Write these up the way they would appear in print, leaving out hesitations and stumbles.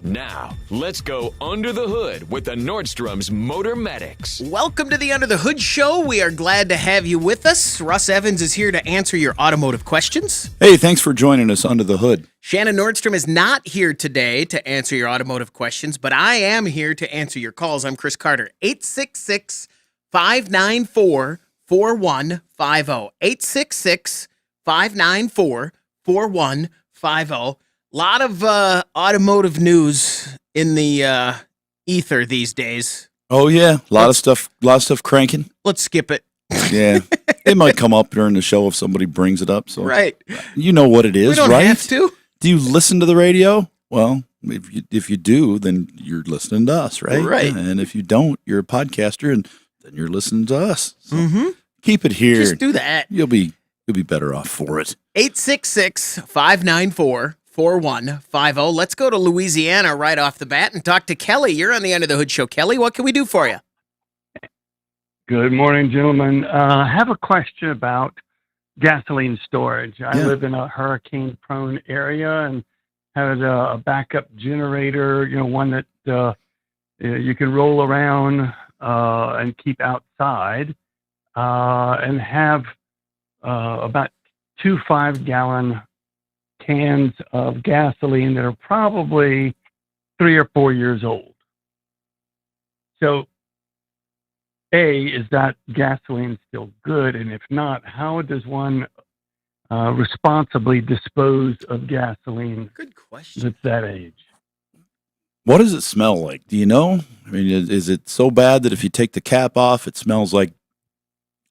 Now, let's go under the hood with the Nordstrom's Motor Medics. Welcome to the Under the Hood Show. We are glad to have you with us. Russ Evans is here to answer your automotive questions. Hey, thanks for joining us under the hood. Shannon Nordstrom is not here today to answer your automotive questions, but I am here to answer your calls. I'm Chris Carter. 866-594-4150. 866-594-4150. Lot of automotive news in the ether these days. Oh yeah, a lot of stuff cranking. Let's skip it. Yeah, it might come up during the show if somebody brings it up. So Right. you know what it is, We don't right? have to. Do you listen to the radio? Well, if you do, then you're listening to us, right? Right. And if you don't, you're a podcaster, and then you're listening to us. So keep it here. Just do that. You'll be better off for it. 866-594-4150. Let's go to Louisiana right off the bat and talk to Kelly. You're on the Under the Hood Show. Kelly, what can we do for you? Good morning, gentlemen. I have a question about gasoline storage. I live in a hurricane-prone area and had a backup generator, one that you can roll around and keep outside, and have about 2 5-gallon cans of gasoline that are probably 3 or 4 years old. So, A, is that gasoline still good? And if not, how does one responsibly dispose of gasoline Good question. that's that age? What does it smell like? Do you know? I mean, is it so bad that if you take the cap off, it smells like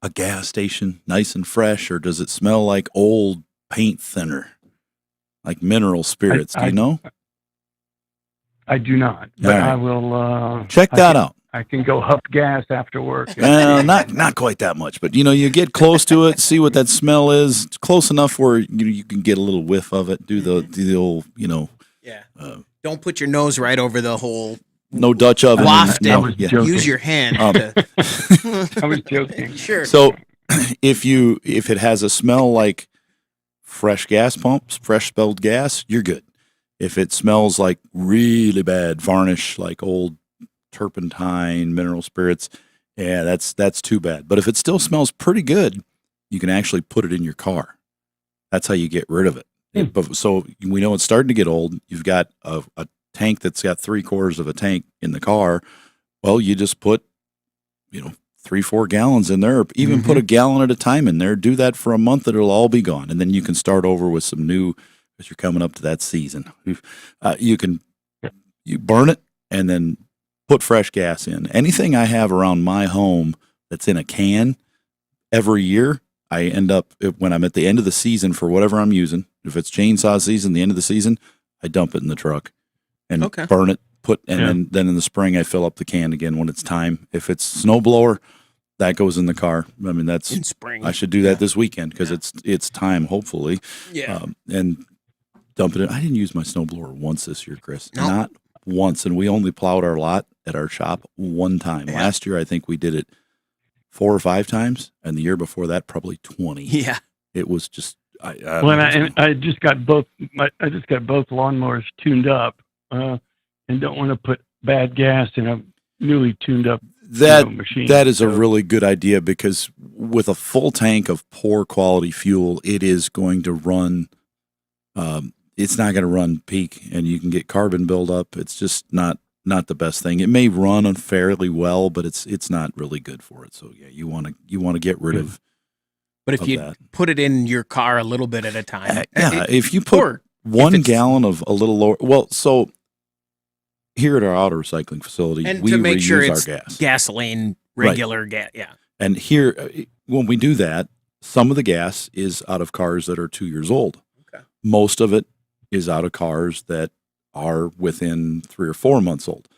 a gas station, nice and fresh, or does it smell like old paint thinner, like mineral spirits? Do you know? I do not, but All right. I will Check that out. I can go huff gas after work. Not quite that much, but you get close to it, see what that smell is. It's close enough where you can get a little whiff of it. Do the old, Yeah. Don't put your nose right over the whole no Dutch oven. waft I and was joking. use your hand. Um, I was joking. Sure. So if it has a smell like fresh gas pumps, fresh spilled gas, you're good. If it smells like really bad varnish, like old turpentine, mineral spirits, yeah, that's too bad. But if it still smells pretty good, you can actually put it in your car. That's how you get rid of it. So we know it's starting to get old. You've got a tank that's got 3/4 of a tank in the car. Well, you just put 3-4 gallons in there, or even put a gallon at a time in there. Do that for a month, and it'll all be gone. And then you can start over with some new, as you're coming up to that season. You burn it and then put fresh gas in. Anything I have around my home that's in a can, every year, I end up, when I'm at the end of the season for whatever I'm using, if it's chainsaw season, the end of the season, I dump it in the truck and burn it. Then in the spring, I fill up the can again when it's time. If it's snowblower, that goes in the car. I mean, that's in spring. I should do that this weekend because it's time, hopefully. Yeah. And dump it in. I didn't use my snowblower once this year, Chris. No. Not once. And we only plowed our lot at our shop one time. Yeah. Last year, I think we did it 4 or 5 times. And the year before that, probably 20. Yeah. It was just, I just got both lawnmowers tuned up, and don't want to put bad gas in a newly tuned up machine. That is a really good idea because with a full tank of poor quality fuel, it is going to run. It's not going to run peak, and you can get carbon buildup. It's just not the best thing. It may run fairly well, but it's not really good for it. So yeah, you want to get rid of. But if you put it in your car a little bit at a time. If you put 1 gallon of a little lower, so here at our auto recycling facility, and we to make reuse sure our it's gas. gasoline, regular gas. Yeah. And here, when we do that, some of the gas is out of cars that are 2 years old. Okay. Most of it is out of cars that are within 3 or 4 months old.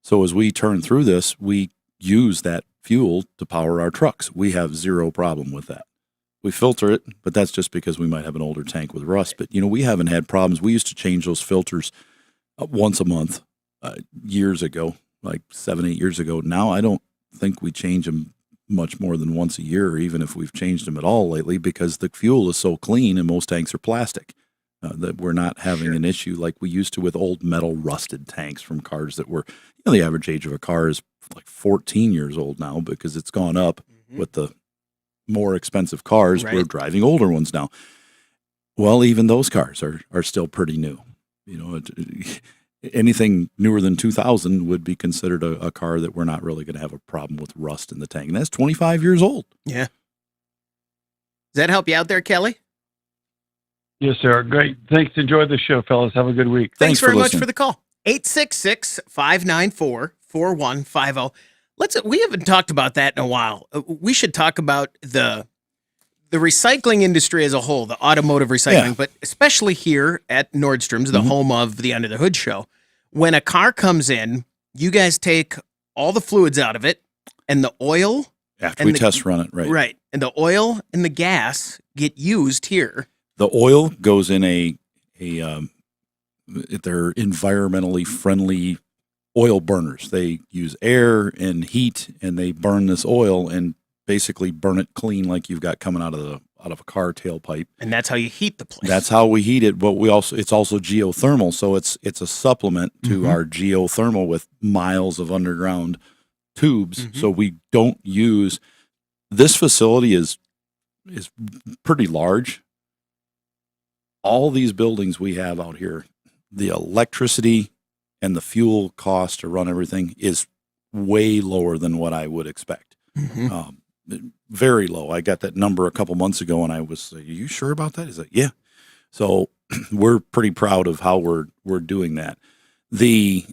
So as we turn through this, we use that fuel to power our trucks. We have zero problem with that. We filter it, but that's just because we might have an older tank with rust. But, we haven't had problems. We used to change those filters once a month years ago, like 7-8 years ago. Now I don't think we change them much more than once a year, even if we've changed them at all lately, because the fuel is so clean and most tanks are plastic. that we're not having an issue like we used to with old metal rusted tanks from cars that were, the average age of a car is like 14 years old now because it's gone up with the more expensive cars. Right. We're driving older ones now. Well, even those cars are still pretty new. Anything newer than 2000 would be considered a car that we're not really going to have a problem with rust in the tank. And that's 25 years old. Yeah. Does that help you out there, Kelly? Yes, sir. Great. Thanks. Enjoy the show, fellas. Have a good week. Thanks very for much listening. for the call. 866-594-4150. We haven't talked about that in a while. We should talk about the recycling industry as a whole, the automotive recycling, but especially here at Nordstrom's, the home of the Under the Hood show. When a car comes in, you guys take all the fluids out of it and the oil. After we test run it, right. Right. And the oil and the gas get used here. The oil goes in they're environmentally friendly oil burners. They use air and heat, and they burn this oil and basically burn it clean like you've got coming out of a car tailpipe. And that's how you heat the place. That's how we heat it. But it's also geothermal, so it's a supplement to our geothermal with miles of underground tubes. So we don't use. This facility is pretty large. All these buildings we have out here, the electricity and the fuel cost to run everything is way lower than what I would expect. Very low. I got that number a couple months ago, and I was, "Are you sure about that?" He's like, "Yeah." So we're pretty proud of how we're doing that. The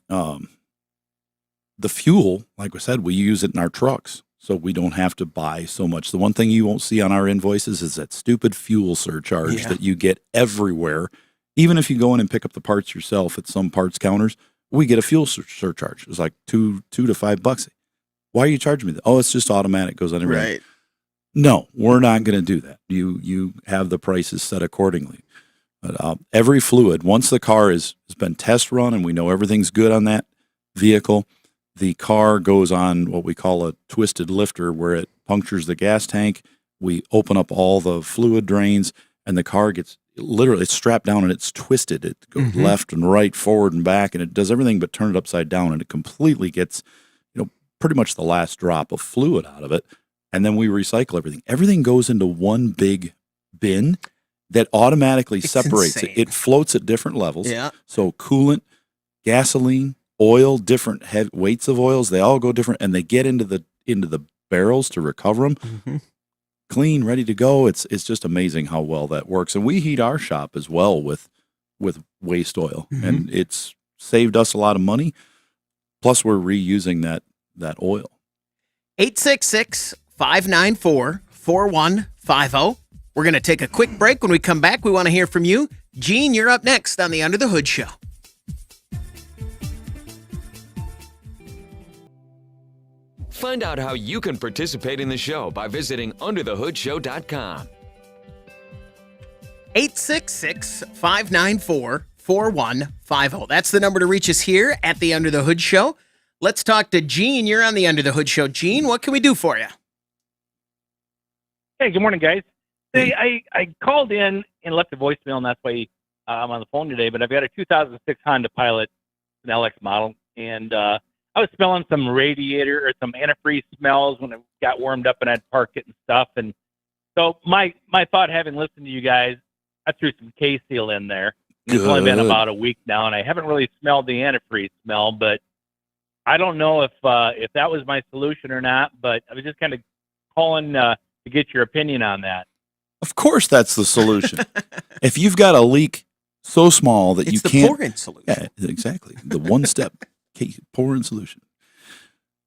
fuel, like I said, we use it in our trucks, so we don't have to buy so much. The one thing you won't see on our invoices is that stupid fuel surcharge that you get everywhere. Even if you go in and pick up the parts yourself at some parts counters, we get a fuel surcharge. It's like $2 to $5. Why are you charging me that? Oh, it's just automatic, goes on everything. Right. No, we're not going to do that. You have the prices set accordingly. But every fluid, once the car has been test run and we know everything's good on that vehicle, the car goes on what we call a twisted lifter, where it punctures the gas tank. We open up all the fluid drains, and the car gets literally, it's strapped down and it's twisted. It goes left and right, forward and back, and it does everything but turn it upside down, and it completely gets, pretty much the last drop of fluid out of it. And then we recycle everything. Everything goes into one big bin that automatically separates it. It floats at different levels. Yeah. So coolant, gasoline, oil, different weights of oils, they all go different, and they get into the barrels to recover them. Clean, ready to go. It's just amazing how well that works. And we heat our shop as well with waste oil, and it's saved us a lot of money. Plus, we're reusing that oil. 866-594-4150. We're going to take a quick break. When we come back, we want to hear from you. Gene, you're up next on the Under the Hood Show. Find out how you can participate in the show by visiting underthehoodshow.com. 866-594-4150. That's the number to reach us here at the Under the Hood Show. Let's talk to Gene. You're on the Under the Hood Show. Gene, what can we do for you? Hey, good morning, guys. Hey, I called in and left a voicemail, and that's why I'm on the phone today. But I've got a 2006 Honda Pilot, an LX model, and I was smelling some radiator or some antifreeze smells when it got warmed up and I'd park it and stuff. And so my thought, having listened to you guys, I threw some K-Seal in there. And it's only been about a week now, and I haven't really smelled the antifreeze smell, but I don't know if that was my solution or not. But I was just kind of calling to get your opinion on that. Of course, that's the solution. If you've got a leak so small that you It's the can't, pour-in solution. yeah, exactly, the one-step pour-in solution.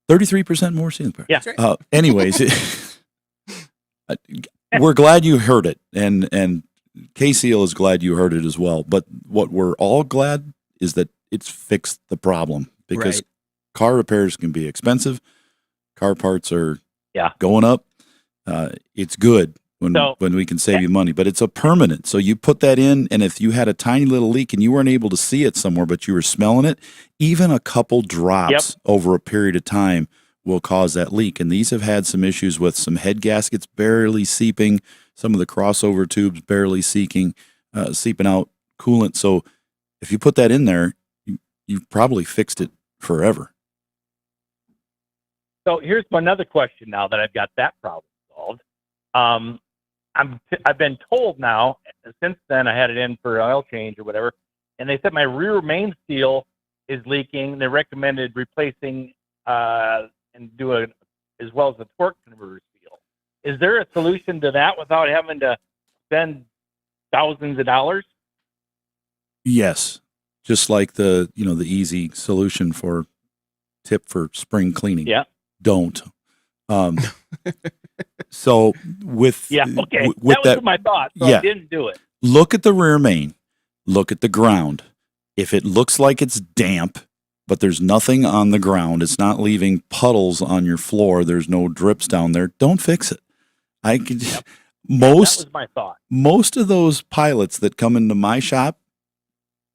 33% more sealing power. Yeah. Anyways, we're glad you heard it, and K-Seal is glad you heard it as well. But what we're all glad is that it's fixed the problem, because car repairs can be expensive. Car parts are going up. It's good when we can save you money, but it's a permanent. So you put that in, and if you had a tiny little leak and you weren't able to see it somewhere, but you were smelling it, even a couple drops over a period of time will cause that leak. And these have had some issues with some head gaskets barely seeping, some of the crossover tubes barely seeping out coolant. So if you put that in there, you've probably fixed it forever. So here's another question now that I've got that problem solved. I've been told now, since then I had it in for oil change or whatever, and they said my rear main seal is leaking. They recommended replacing and do it as well as the torque converter seal. Is there a solution to that without having to spend thousands of dollars? Yes, just like the easy solution for tip for spring cleaning. Yeah. Don't. So with okay, with that was my thought. So I didn't do it. Look at the rear main. Look at the ground. If it looks like it's damp, but there's nothing on the ground, it's not leaving puddles on your floor, there's no drips down there, don't fix it. That was my thought. Most of those pilots that come into my shop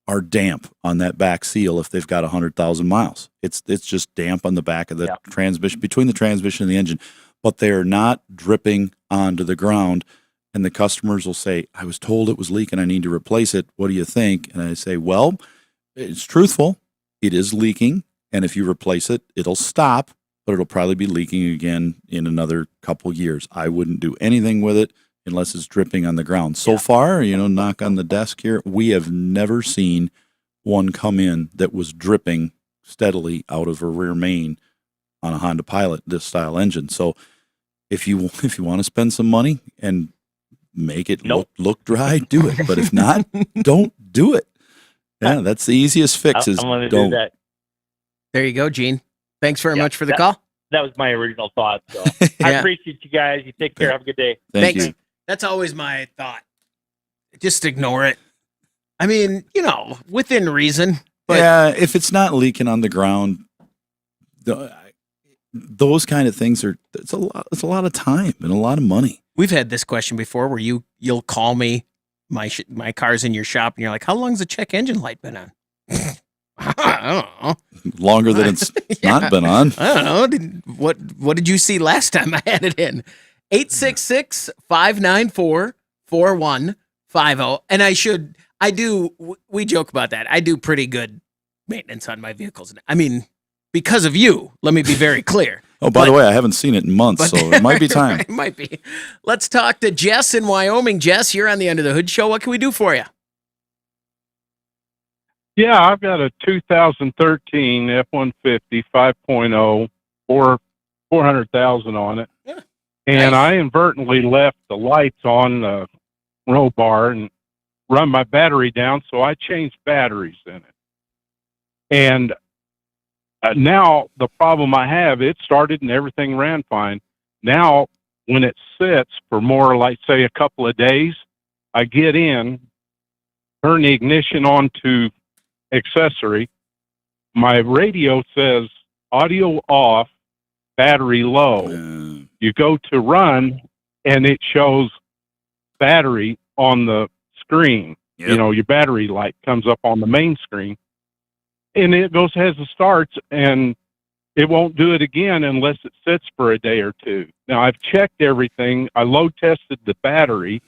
are damp on that back seal if they've got 100,000 miles. It's just damp on the back of the transmission, between the transmission and the engine, but they are not dripping onto the ground. And the customers will say, I was told it was leaking, I need to replace it. What do you think? And I say, well, it's truthful. It is leaking. And if you replace it, it'll stop, but it'll probably be leaking again in another couple years. I wouldn't do anything with it unless it's dripping on the ground. So far, knock on the desk here, we have never seen one come in that was dripping steadily out of a rear main on a Honda Pilot, this style engine. So if you want to spend some money and make it look dry, do it. But if not, don't do it. Yeah, that's the easiest fix is I'm gonna don't. do that. There you go, Gene. Thanks very much for the call. That was my original thought. So I appreciate you guys. You take care. Have a good day. Thanks. You. That's always my thought. Just ignore it. I mean, within reason. But yeah, if it's not leaking on the ground, those kind of things it's a lot of time and a lot of money. We've had this question before where you'll call me, my car's in your shop, and you're like, how long's the check engine light been on? I don't know. Longer than it's not been on. I don't know. What did you see last time I had it in? 866-594-4150. And we joke about that. I do pretty good maintenance on my vehicles. I mean, because of you, let me be very clear. Oh, by the way, I haven't seen it in months, so it might be time. It might be. Let's talk to Jess in Wyoming. Jess, you're on the Under the Hood show. What can we do for you? Yeah, I've got a 2013 F-150 5.0, 400,000 on it. Yeah. And Nice. I inadvertently left the lights on the roll bar and run my battery down, so I changed batteries in it. And now the problem I have, it started and everything ran fine. Now, when it sits for more, like say a couple of days, I get in, turn the ignition on to accessory. My radio says audio off, battery low. You go to run and it shows battery on the screen. Yep. Your battery light comes up on the main screen. And it goes ahead and starts, and it won't do it again unless it sits for a day or two. Now, I've checked everything. I load tested the battery,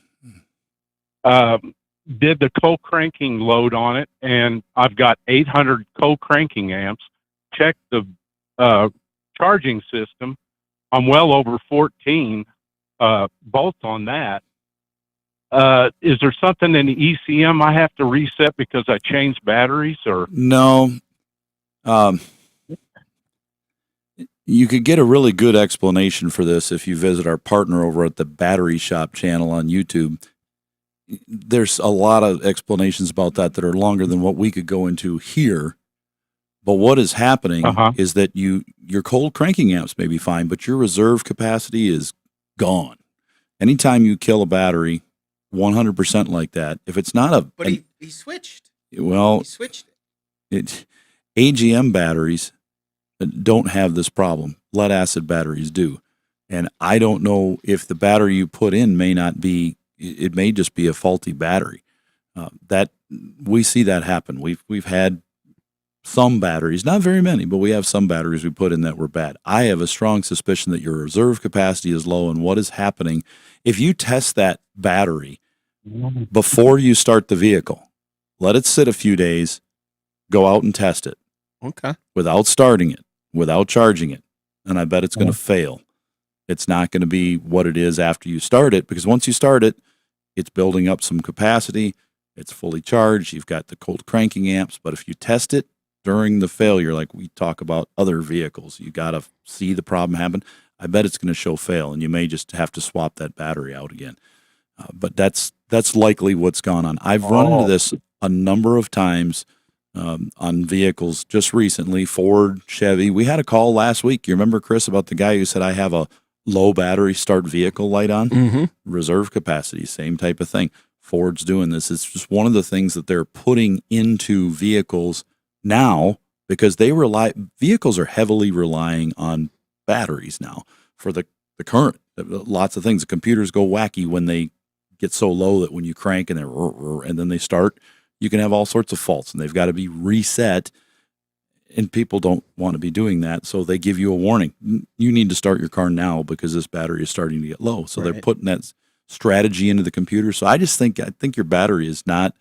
did the co-cranking load on it, and I've got 800 co-cranking amps. Checked the charging system. I'm well over 14 volts on that. Is there something in the ECM I have to reset because I changed batteries, or No. You could get a really good explanation for this if you visit our partner over at the Battery Shop channel on YouTube. There's a lot of explanations about that are longer than what we could go into here. But what is happening is that your cold cranking amps may be fine, but your reserve capacity is gone. Anytime you kill a battery 100% like that, if it's not a... But he switched. Well, He switched it. AGM batteries don't have this problem. Lead acid batteries do. And I don't know if the battery you put in may not be, it may just be a faulty battery. That we see that happen. We've had some batteries, not very many, but we have some batteries we put in that were bad. I have a strong suspicion that your reserve capacity is low, and what is happening, if you test that battery before you start the vehicle, let it sit a few days, go out and test it Okay. without starting it, without charging it. And I bet it's going to fail. It's not going to be what it is after you start it, because once you start it, it's building up some capacity. It's fully charged. You've got the cold cranking amps. But if you test it during the failure, like we talk about other vehicles, you got to see the problem happen. I bet it's going to show fail, and you may just have to swap that battery out again. But that's likely what's gone on. I've run into this a number of times on vehicles just recently, Ford, Chevy. We had a call last week. You remember, Chris, about the guy who said, I have a low battery start vehicle light on? Mm-hmm. Reserve capacity, same type of thing. Ford's doing this. It's just one of the things that they're putting into vehicles now, because vehicles are heavily relying on batteries now for the current. Lots of things. The computers go wacky when they get so low that when you crank and then they start, you can have all sorts of faults, and they've got to be reset. And people don't want to be doing that, so they give you a warning. You need to start your car now because this battery is starting to get low. So they're putting that strategy into the computer. So I think your battery is not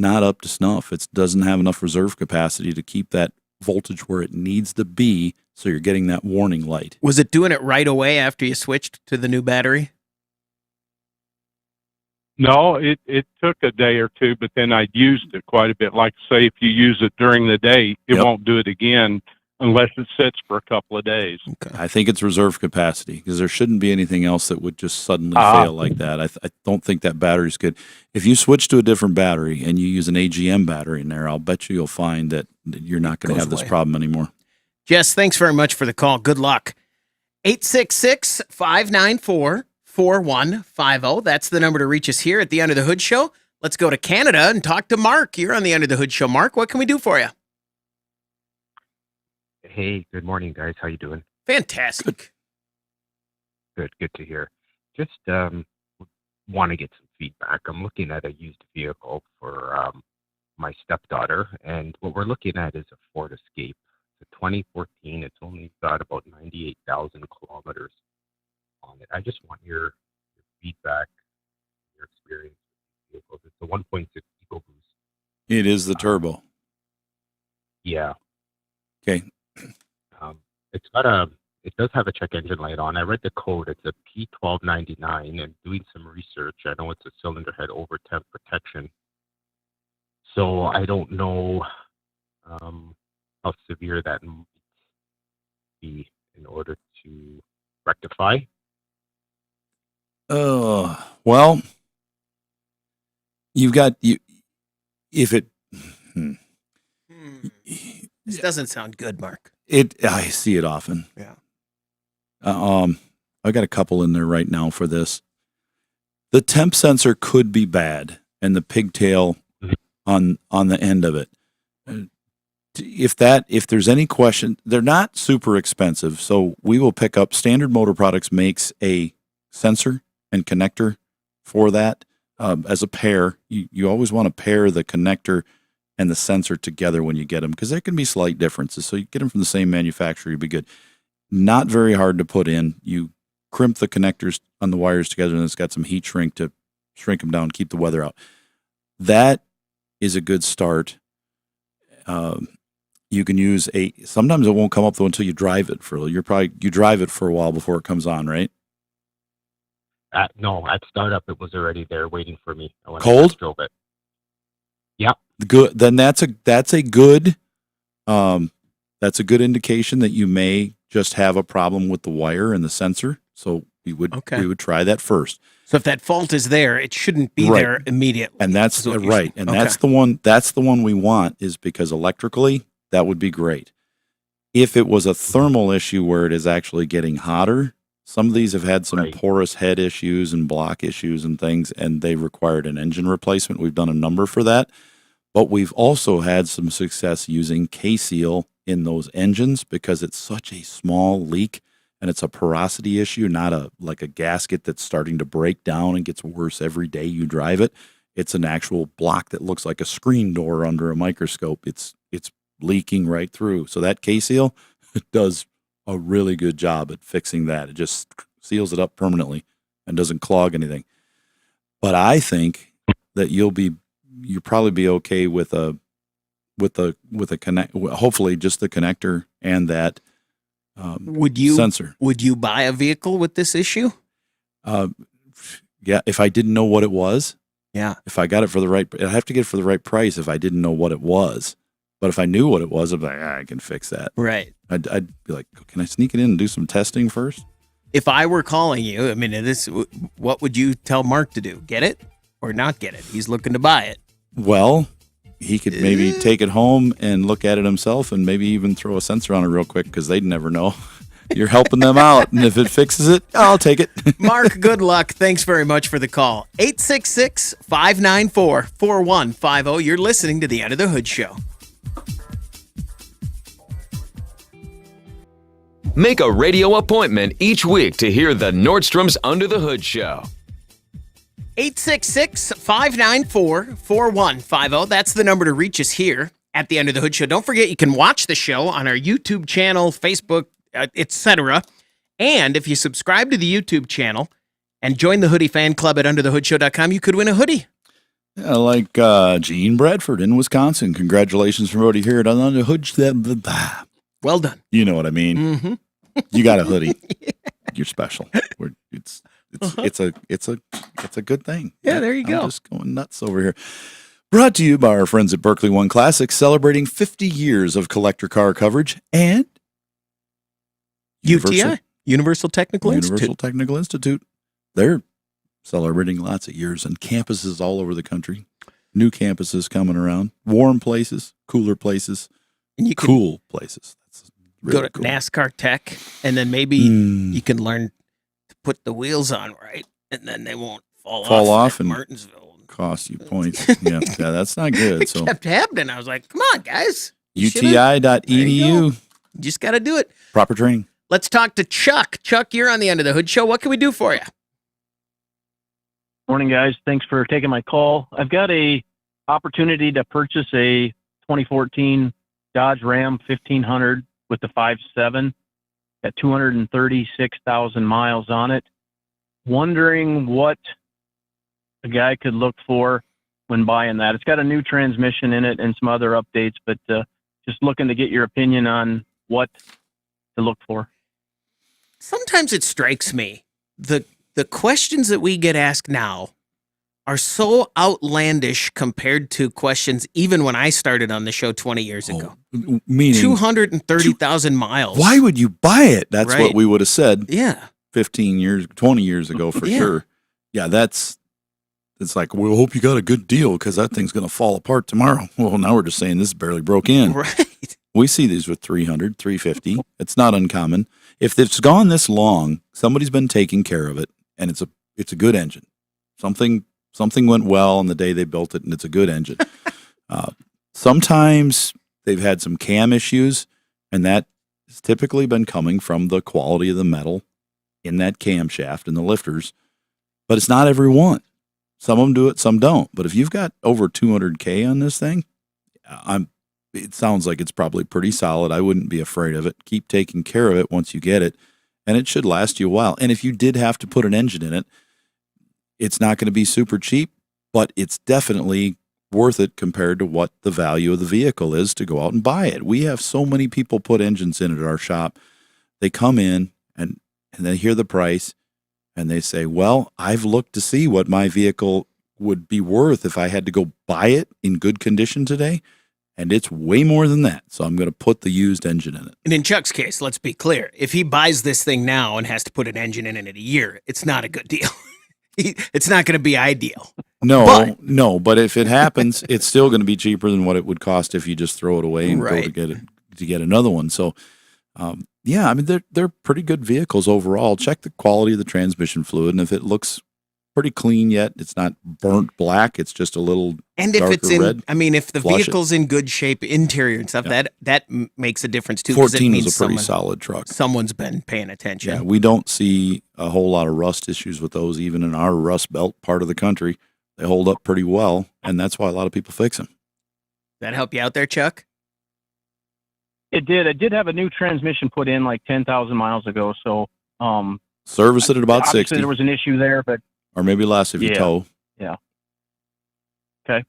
up to snuff. It doesn't have enough reserve capacity to keep that voltage where it needs to be, so you're getting that warning light. Was it doing it right away after you switched to the new battery? No, it took a day or two, but then I used it quite a bit. Like, say, if you use it during the day, it won't do it again unless it sits for a couple of days. Okay. I think it's reserve capacity, because there shouldn't be anything else that would just suddenly fail like that. I don't think that battery's good. If you switch to a different battery and you use an AGM battery in there, I'll bet you'll find that you're not going to have this problem anymore. Jess, thanks very much for the call. Good luck. 866-594-4150. That's the number to reach us here at the Under the Hood Show. Let's go to Canada and talk to Mark. You're on the Under the Hood Show. Mark, what can we do for you? Hey, good morning, guys. How you doing? Fantastic. Good to hear. Just want to get some feedback. I'm looking at a used vehicle for my stepdaughter, and what we're looking at is a Ford Escape. It's a 2014. It's only got about 98,000 kilometers on it. I just want your feedback, your experience with vehicles. It's a 1.6 EcoBoost. It is the turbo. Yeah. Okay. It does have a check engine light on. I read the code. It's a P1299, and doing some research, I know it's a cylinder head over temp protection. So I don't know how severe that might be in order to rectify. Well, you've got if it. This doesn't sound good, Mark. I see it often. Yeah. I got a couple in there right now for this. The temp sensor could be bad, and the pigtail on the end of it. If there's any question, they're not super expensive, so we will pick up. Standard Motor Products makes a sensor and connector for that as a pair. You always want to pair the connector and the sensor together when you get them, because there can be slight differences. So you get them from the same manufacturer, you'd be good. Not very hard to put in. You crimp the connectors on the wires together, and it's got some heat shrink to shrink them down, keep the weather out. That is a good start. You can use sometimes it won't come up though until you drive it you drive it for a while before it comes on, right? No, at startup it was already there waiting for me. Cold? I drove it. Yeah. Good. Then that's a good indication that you may just have a problem with the wire and the sensor. So we would try that first. So if that fault is there, it shouldn't be there immediately. And that's right. And that's the one we want, is because electrically that would be great. If it was a thermal issue where it is actually getting hotter, some of these have had some porous head issues and block issues and things, and they required an engine replacement. We've done a number for that. But we've also had some success using K-Seal in those engines, because it's such a small leak and it's a porosity issue, not like a gasket that's starting to break down and gets worse every day you drive it. It's an actual block that looks like a screen door under a microscope. It's leaking right through. So that K-Seal does a really good job at fixing that. It just seals it up permanently and doesn't clog anything. But I think that you'll be you'll probably be okay with a connect. Hopefully, just the connector and that sensor. Would you buy a vehicle with this issue? Yeah, if I didn't know what it was. Yeah. If I got it for the right, I'd have to get it for the right price if I didn't know what it was. But if I knew what it was, I'd be like, I can fix that. Right. I'd be like, can I sneak it in and do some testing first? If I were calling you, I mean, what would you tell Mark to do? Get it or not get it? He's looking to buy it. Well, he could maybe take it home and look at it himself and maybe even throw a sensor on it real quick because they'd never know. You're helping them out. And if it fixes it, I'll take it. Mark, good luck. Thanks very much for the call. 866-594-4150. You're listening to the Under the Hood Show. Make a radio appointment each week to hear the Nordstrom's Under the Hood Show. 866-594-4150. That's the number to reach us here at the Under the Hood Show. Don't forget, you can watch the show on our YouTube channel, Facebook, etc. And if you subscribe to the YouTube channel and join the Hoodie Fan Club at underthehoodshow.com, you could win a hoodie. Yeah, like Gene Bradford in Wisconsin. Congratulations from everybody here at Under the Hood. Well done. You know what I mean. Mm-hmm. You got a hoodie. You're special. It's a good thing. Yeah, there you go. I'm just going nuts over here. Brought to you by our friends at Berkeley One Classics, celebrating 50 years of collector car coverage and UTI, Universal Technical Institute. They're celebrating lots of years and campuses all over the country. New campuses coming around, warm places, cooler places, and cool places. That's really go to cool. NASCAR Tech, and then maybe you can learn to put the wheels on right, and then they won't fall off and Martinsville. Cost you points. yeah, that's not good. It kept happening. I was like, come on, guys. UTI.edu. You just got to do it. Proper training. Let's talk to Chuck. Chuck, you're on the Under the Hood Show. What can we do for you? Morning, guys. Thanks for taking my call. I've got a opportunity to purchase a 2014 Dodge Ram 1500 with the 5.7 at 236,000 miles on it. Wondering what a guy could look for when buying that. It's got a new transmission in it and some other updates, but just looking to get your opinion on what to look for. Sometimes it strikes me the questions that we get asked now are so outlandish compared to questions even when I started on the show 20 years ago. Meaning 230,000 miles. Why would you buy it? That's Right. what we would have said. Yeah. 15 years, 20 years ago for sure. Yeah, it's like, well, hope you got a good deal because that thing's going to fall apart tomorrow. Well, now we're just saying this barely broke in. Right. We see these with 300, 350. It's not uncommon. If it's gone this long, somebody's been taking care of it, and it's a good engine. Something went well on the day they built it, and it's a good engine. Sometimes they've had some cam issues, and that has typically been coming from the quality of the metal in that camshaft and the lifters. But it's not every one. Some of them do it, some don't. But if you've got over 200K on this thing, it sounds like it's probably pretty solid. I wouldn't be afraid of it. Keep taking care of it once you get it, and it should last you a while. And if you did have to put an engine in it, it's not going to be super cheap, but it's definitely worth it compared to what the value of the vehicle is to go out and buy it. We have so many people put engines in at our shop. They come in and they hear the price and they say, well, I've looked to see what my vehicle would be worth if I had to go buy it in good condition today. And it's way more than that. So I'm going to put the used engine in it. And in Chuck's case, let's be clear. If he buys this thing now and has to put an engine in it a year, it's not a good deal. It's not going to be ideal. But if it happens, it's still going to be cheaper than what it would cost if you just throw it away and go to get another one. So, I mean, they're pretty good vehicles overall. Check the quality of the transmission fluid, and if it looks pretty clean yet, it's not burnt black, it's just a little and if darker it's in red, I mean, if the flush vehicle's in good shape, interior and stuff, that makes a difference too. 14 it means is a pretty solid truck. Someone's been paying attention. Yeah, we don't see a whole lot of rust issues with those, even in our rust belt part of the country. They hold up pretty well, and that's why a lot of people fix them. That help you out there, Chuck? It did. I did have a new transmission put in like 10,000 miles ago. So, service it at about 60. There was an issue there, but or maybe less if you tow. Yeah. Okay.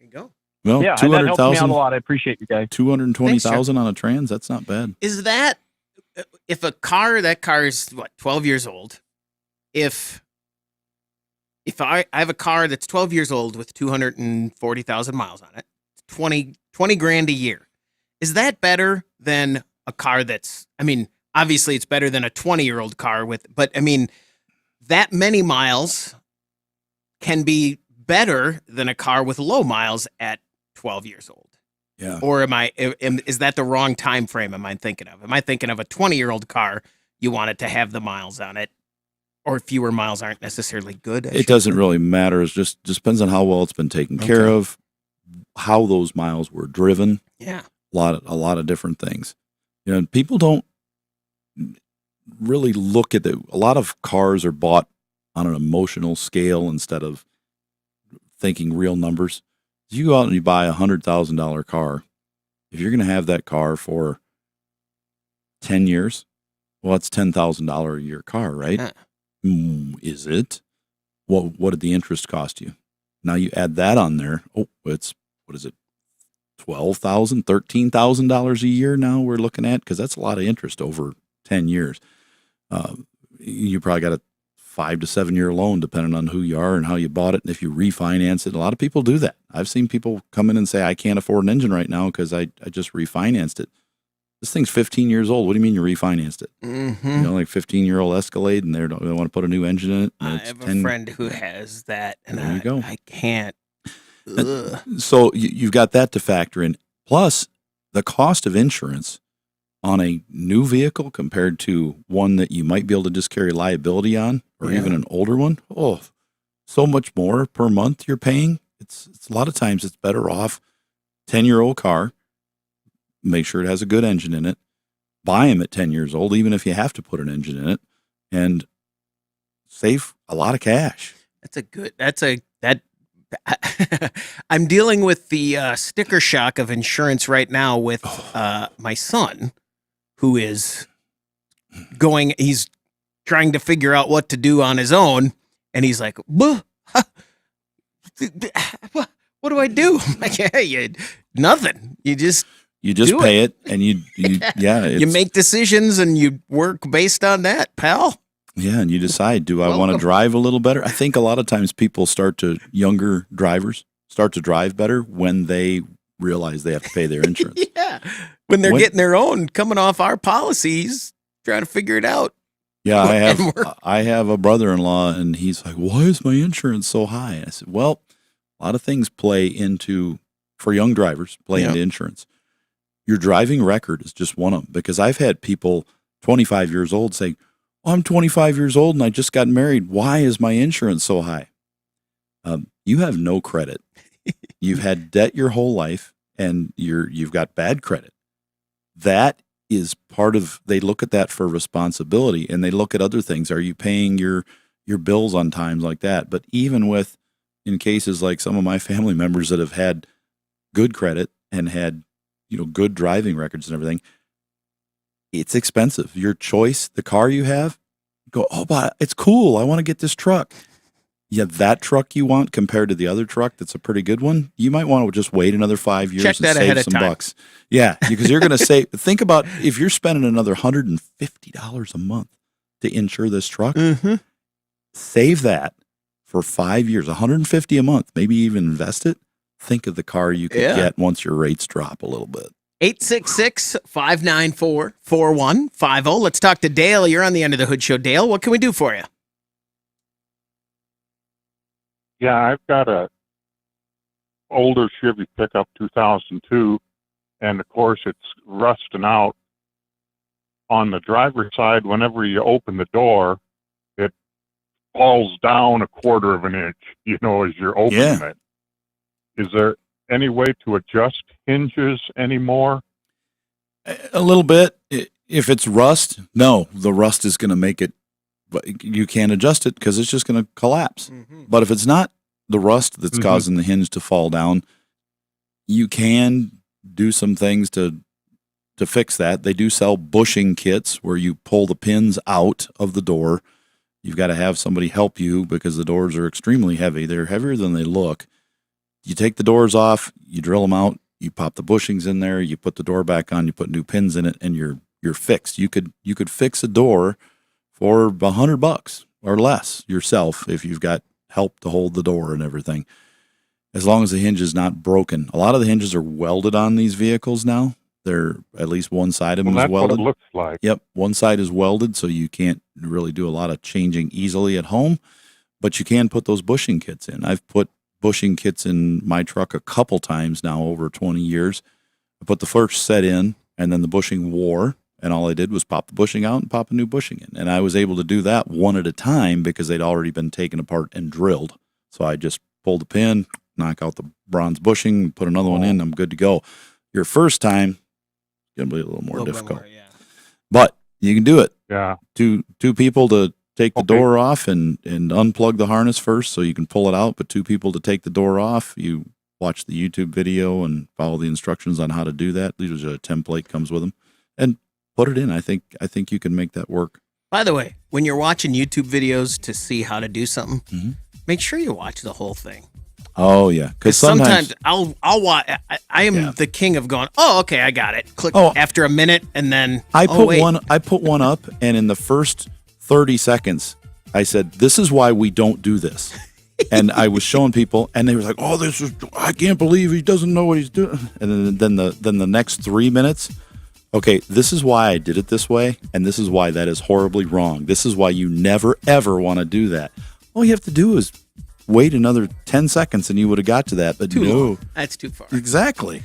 There you go. Well, Yeah, that helps me out a 200,000, lot. I appreciate you guys. 220,000 on a trans. That's not bad. Is that if that car is what 12 years old? If I have a car that's 12 years old with 240,000 miles on it, 20 grand a year. Is that better than a car that's, I mean, obviously it's better than a 20-year-old car but I mean, that many miles can be better than a car with low miles at 12 years old. Yeah. Or is that the wrong time frame am I thinking of? Am I thinking of a 20-year-old car, you want it to have the miles on it, or fewer miles aren't necessarily good? It doesn't really matter. It just depends on how well it's been taken care of, how those miles were driven. Yeah. A lot of different things. You know, people don't really look at a lot of cars are bought on an emotional scale instead of thinking real numbers. If you go out and you buy $100,000 car, if you're going to have that car for 10 years, well, it's $10,000 a year car, right? Is it? What did the interest cost you? Now you add that on there. Oh, it's, what is it? $12,000, $13,000 a year now we're looking at, because that's a lot of interest over 10 years. You probably got a 5 to 7 year loan, depending on who you are and how you bought it. And if you refinance it, a lot of people do that. I've seen people come in and say, I can't afford an engine right now because I just refinanced it. This thing's 15 years old. What do you mean you refinanced it? Mm-hmm. You know, like 15-year-old Escalade, and they want to put a new engine in it. I have a friend who has that, and there you go. I can't. So you've got that to factor in. Plus, the cost of insurance on a new vehicle compared to one that you might be able to just carry liability on, or even an older one. Oh, so much more per month you're paying. It's a lot of times it's better off 10-year-old car. Make sure it has a good engine in it. Buy them at 10 years old, even if you have to put an engine in it, and save a lot of cash. I'm dealing with the sticker shock of insurance right now with my son, who is he's trying to figure out what to do on his own, and he's like, what do I do? I'm like, hey, nothing. You just pay it, and you you make decisions and you work based on that, pal. Yeah, and you decide, do I want to drive a little better? I think a lot of times younger drivers start to drive better when they realize they have to pay their insurance. Yeah, when they're getting their own, coming off our policies, trying to figure it out. Yeah, I have a brother-in-law, and he's like, why is my insurance so high? And I said, well, a lot of things for young drivers, into insurance. Your driving record is just one of them, because I've had people 25 years old say, I'm 25 years old and I just got married. Why is my insurance so high? You have no credit. You've had debt your whole life, and you've got bad credit. That is part of, they look at that for responsibility, and they look at other things. Are you paying your bills on time, like that? But even in cases like some of my family members that have had good credit and had, good driving records and everything, it's expensive. Your choice, the car you have, go, but it's cool. I want to get this truck. Yeah, that truck you want compared to the other truck that's a pretty good one, you might want to just wait another 5 years and save some bucks. Yeah, because you're going to save. Think about if you're spending another $150 a month to insure this truck, save that for 5 years, $150 a month, maybe even invest it. Think of the car you could get once your rates drop a little bit. 866-594-4150. Let's talk to Dale. You're on the End of the Hood Show. Dale, what can we do for you? Yeah, I've got a older Chevy pickup, 2002, and of course it's rusting out. On the driver's side, whenever you open the door, it falls down a quarter of an inch, as you're opening it. Is there any way to adjust hinges anymore? A little bit. If it's rust, no, the rust is going to make it, but you can't adjust it because it's just going to collapse. But if it's not the rust that's causing the hinge to fall down, you can do some things to fix that. They do sell bushing kits where you pull the pins out of the door. You've got to have somebody help you because the doors are extremely heavy. They're heavier than they look. you take the doors off, you drill them out, you pop the bushings in there, you put the door back on, you put new pins in it, and you're fixed. You could fix a door for $100 or less yourself if you've got help to hold the door and everything, as long as the hinge is not broken. A lot of the hinges are welded on these vehicles now. They're at least one side of them is that's welded. what it looks like. Yep, one side is welded, so you can't really do a lot of changing easily at home, but you can put those bushing kits in. I've put bushing kits in my truck a couple times now over 20 years. I put the first set in, and then the bushing wore, and all I did was pop the bushing out and pop a new bushing in. And I was able to do that one at a time because they'd already been taken apart and drilled. So I just pulled the pin, knock out the bronze bushing, put another one in, I'm good to go. Your first time, it's going to be a little more difficult. But you can do it. Yeah. Two people to take the door off and unplug the harness first so you can pull it out, but 2 people to take the door off. You watch the YouTube video and follow the instructions on how to do that. Usually a template comes with them. And put it in. I think you can make that work. By the way, when you're watching YouTube videos to see how to do something, make sure you watch the whole thing. Oh yeah, because sometimes I'll watch. I am the king of going. Oh, okay, I got it. Click after a minute, and then I put one up, and in the first 30 seconds, I said, "This is why we don't do this." And I was showing people, and they were like, "Oh, I can't believe he doesn't know what he's doing." And then the next 3 minutes, okay, this is why I did it this way, and this is why that is horribly wrong. This is why you never ever want to do that. All you have to do is wait another 10 seconds and you would have got to that, but too no. long. That's too far. Exactly.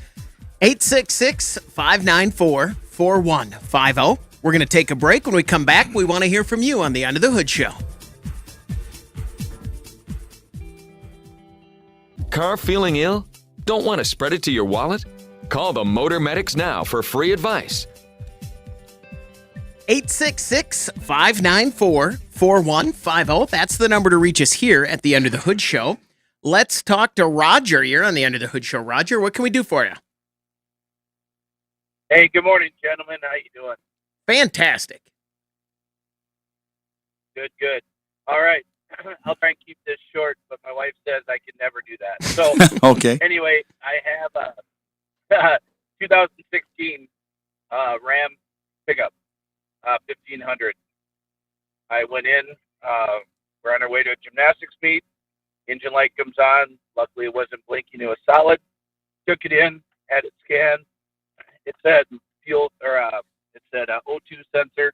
866-594-4150. We're going to take a break. When we come back, we want to hear from you on the Under the Hood Show. Car feeling ill? Don't want to spread it to your wallet? Call the Motor Medics now for free advice. 866-594-4150. That's the number to reach us here at the Under the Hood Show. Let's talk to Roger. You're on the Under the Hood Show. Roger, what can we do for you? Hey, good morning, gentlemen. How you doing? Fantastic. Good. All right. I'll try and keep this short, but my wife says I can never do that. So, okay. Anyway, I have a 2016 Ram pickup, 1500. I went in. We're on our way to a gymnastics meet. Engine light comes on. Luckily, it wasn't blinking. It was solid. Took it in, had it scanned. It said fuel, or it said O2 sensor.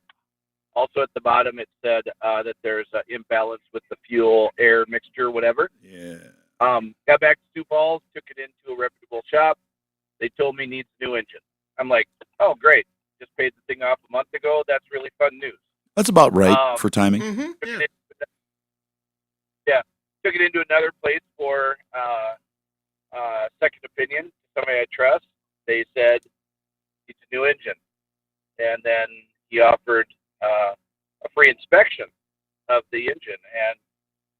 Also at the bottom, it said that there's an imbalance with the fuel air mixture, whatever. Yeah. Got back to Sioux Falls, took it into a reputable shop. They told me needs a new engine. I'm like, oh, great. Just paid the thing off a month ago. That's really fun news. That's about right for timing. Took it into another place for second opinion, somebody I trust. They said it's a new engine. And then he offered a free inspection of the engine. And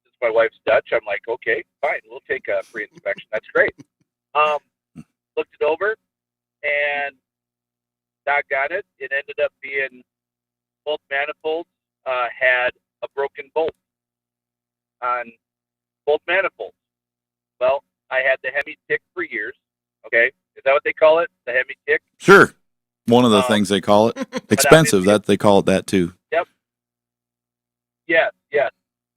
since my wife's Dutch, I'm like, okay, fine, we'll take a free inspection. That's great. Looked it over, and doggone it, it ended up being both manifolds had a broken bolt on both manifolds. Well, I had the Hemi tick for years. Okay, is that what they call it? The Hemi tick? Sure. One of the things they call it. Expensive, that they call it that too. Yep. Yes.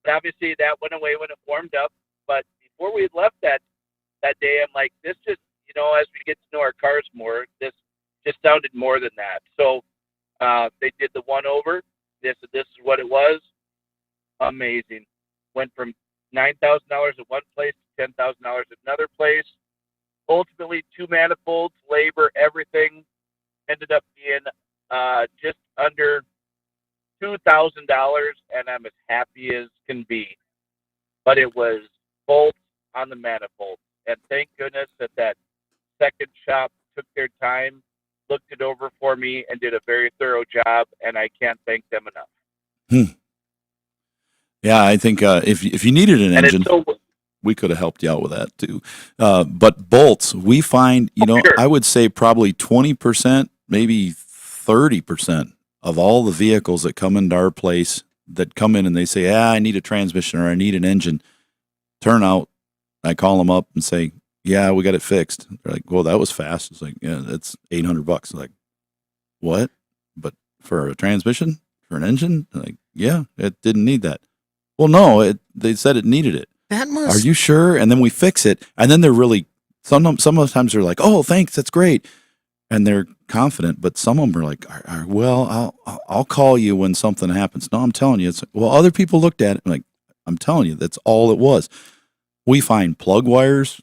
And obviously that went away when it warmed up. But before we had left that day, I'm like, this just, as we get to know our cars more, this just sounded more than that. So they did the one over. This is what it was. Amazing. Went from $9,000 at one place to $10,000 at another place. Ultimately, 2 manifolds, labor, everything ended up being just under $2,000, and I'm as happy as can be. But it was bolts on the manifold, and thank goodness that second shop took their time, looked it over for me, and did a very thorough job, and I can't thank them enough. Yeah, I think if you needed an engine, so, we could have helped you out with that too. But bolts, we find, sure. I would say probably 20%, maybe 30% of all the vehicles that come into our place that come in and they say, I need a transmission or I need an engine. Turn out, I call them up and say, yeah, we got it fixed. They're like, well, that was fast. It's like, yeah, that's $800. Like, what? But for a transmission, for an engine, like, yeah, it didn't need that. Well, no, they said it needed it. That Are must. you sure? And then we fix it, and then they're really sometimes they're like, oh, thanks, that's great, and they're confident. But some of them are like, well, I'll call you when something happens. No, I'm telling you, well, other people looked at it. I'm like, I'm telling you, that's all it was. We find plug wires,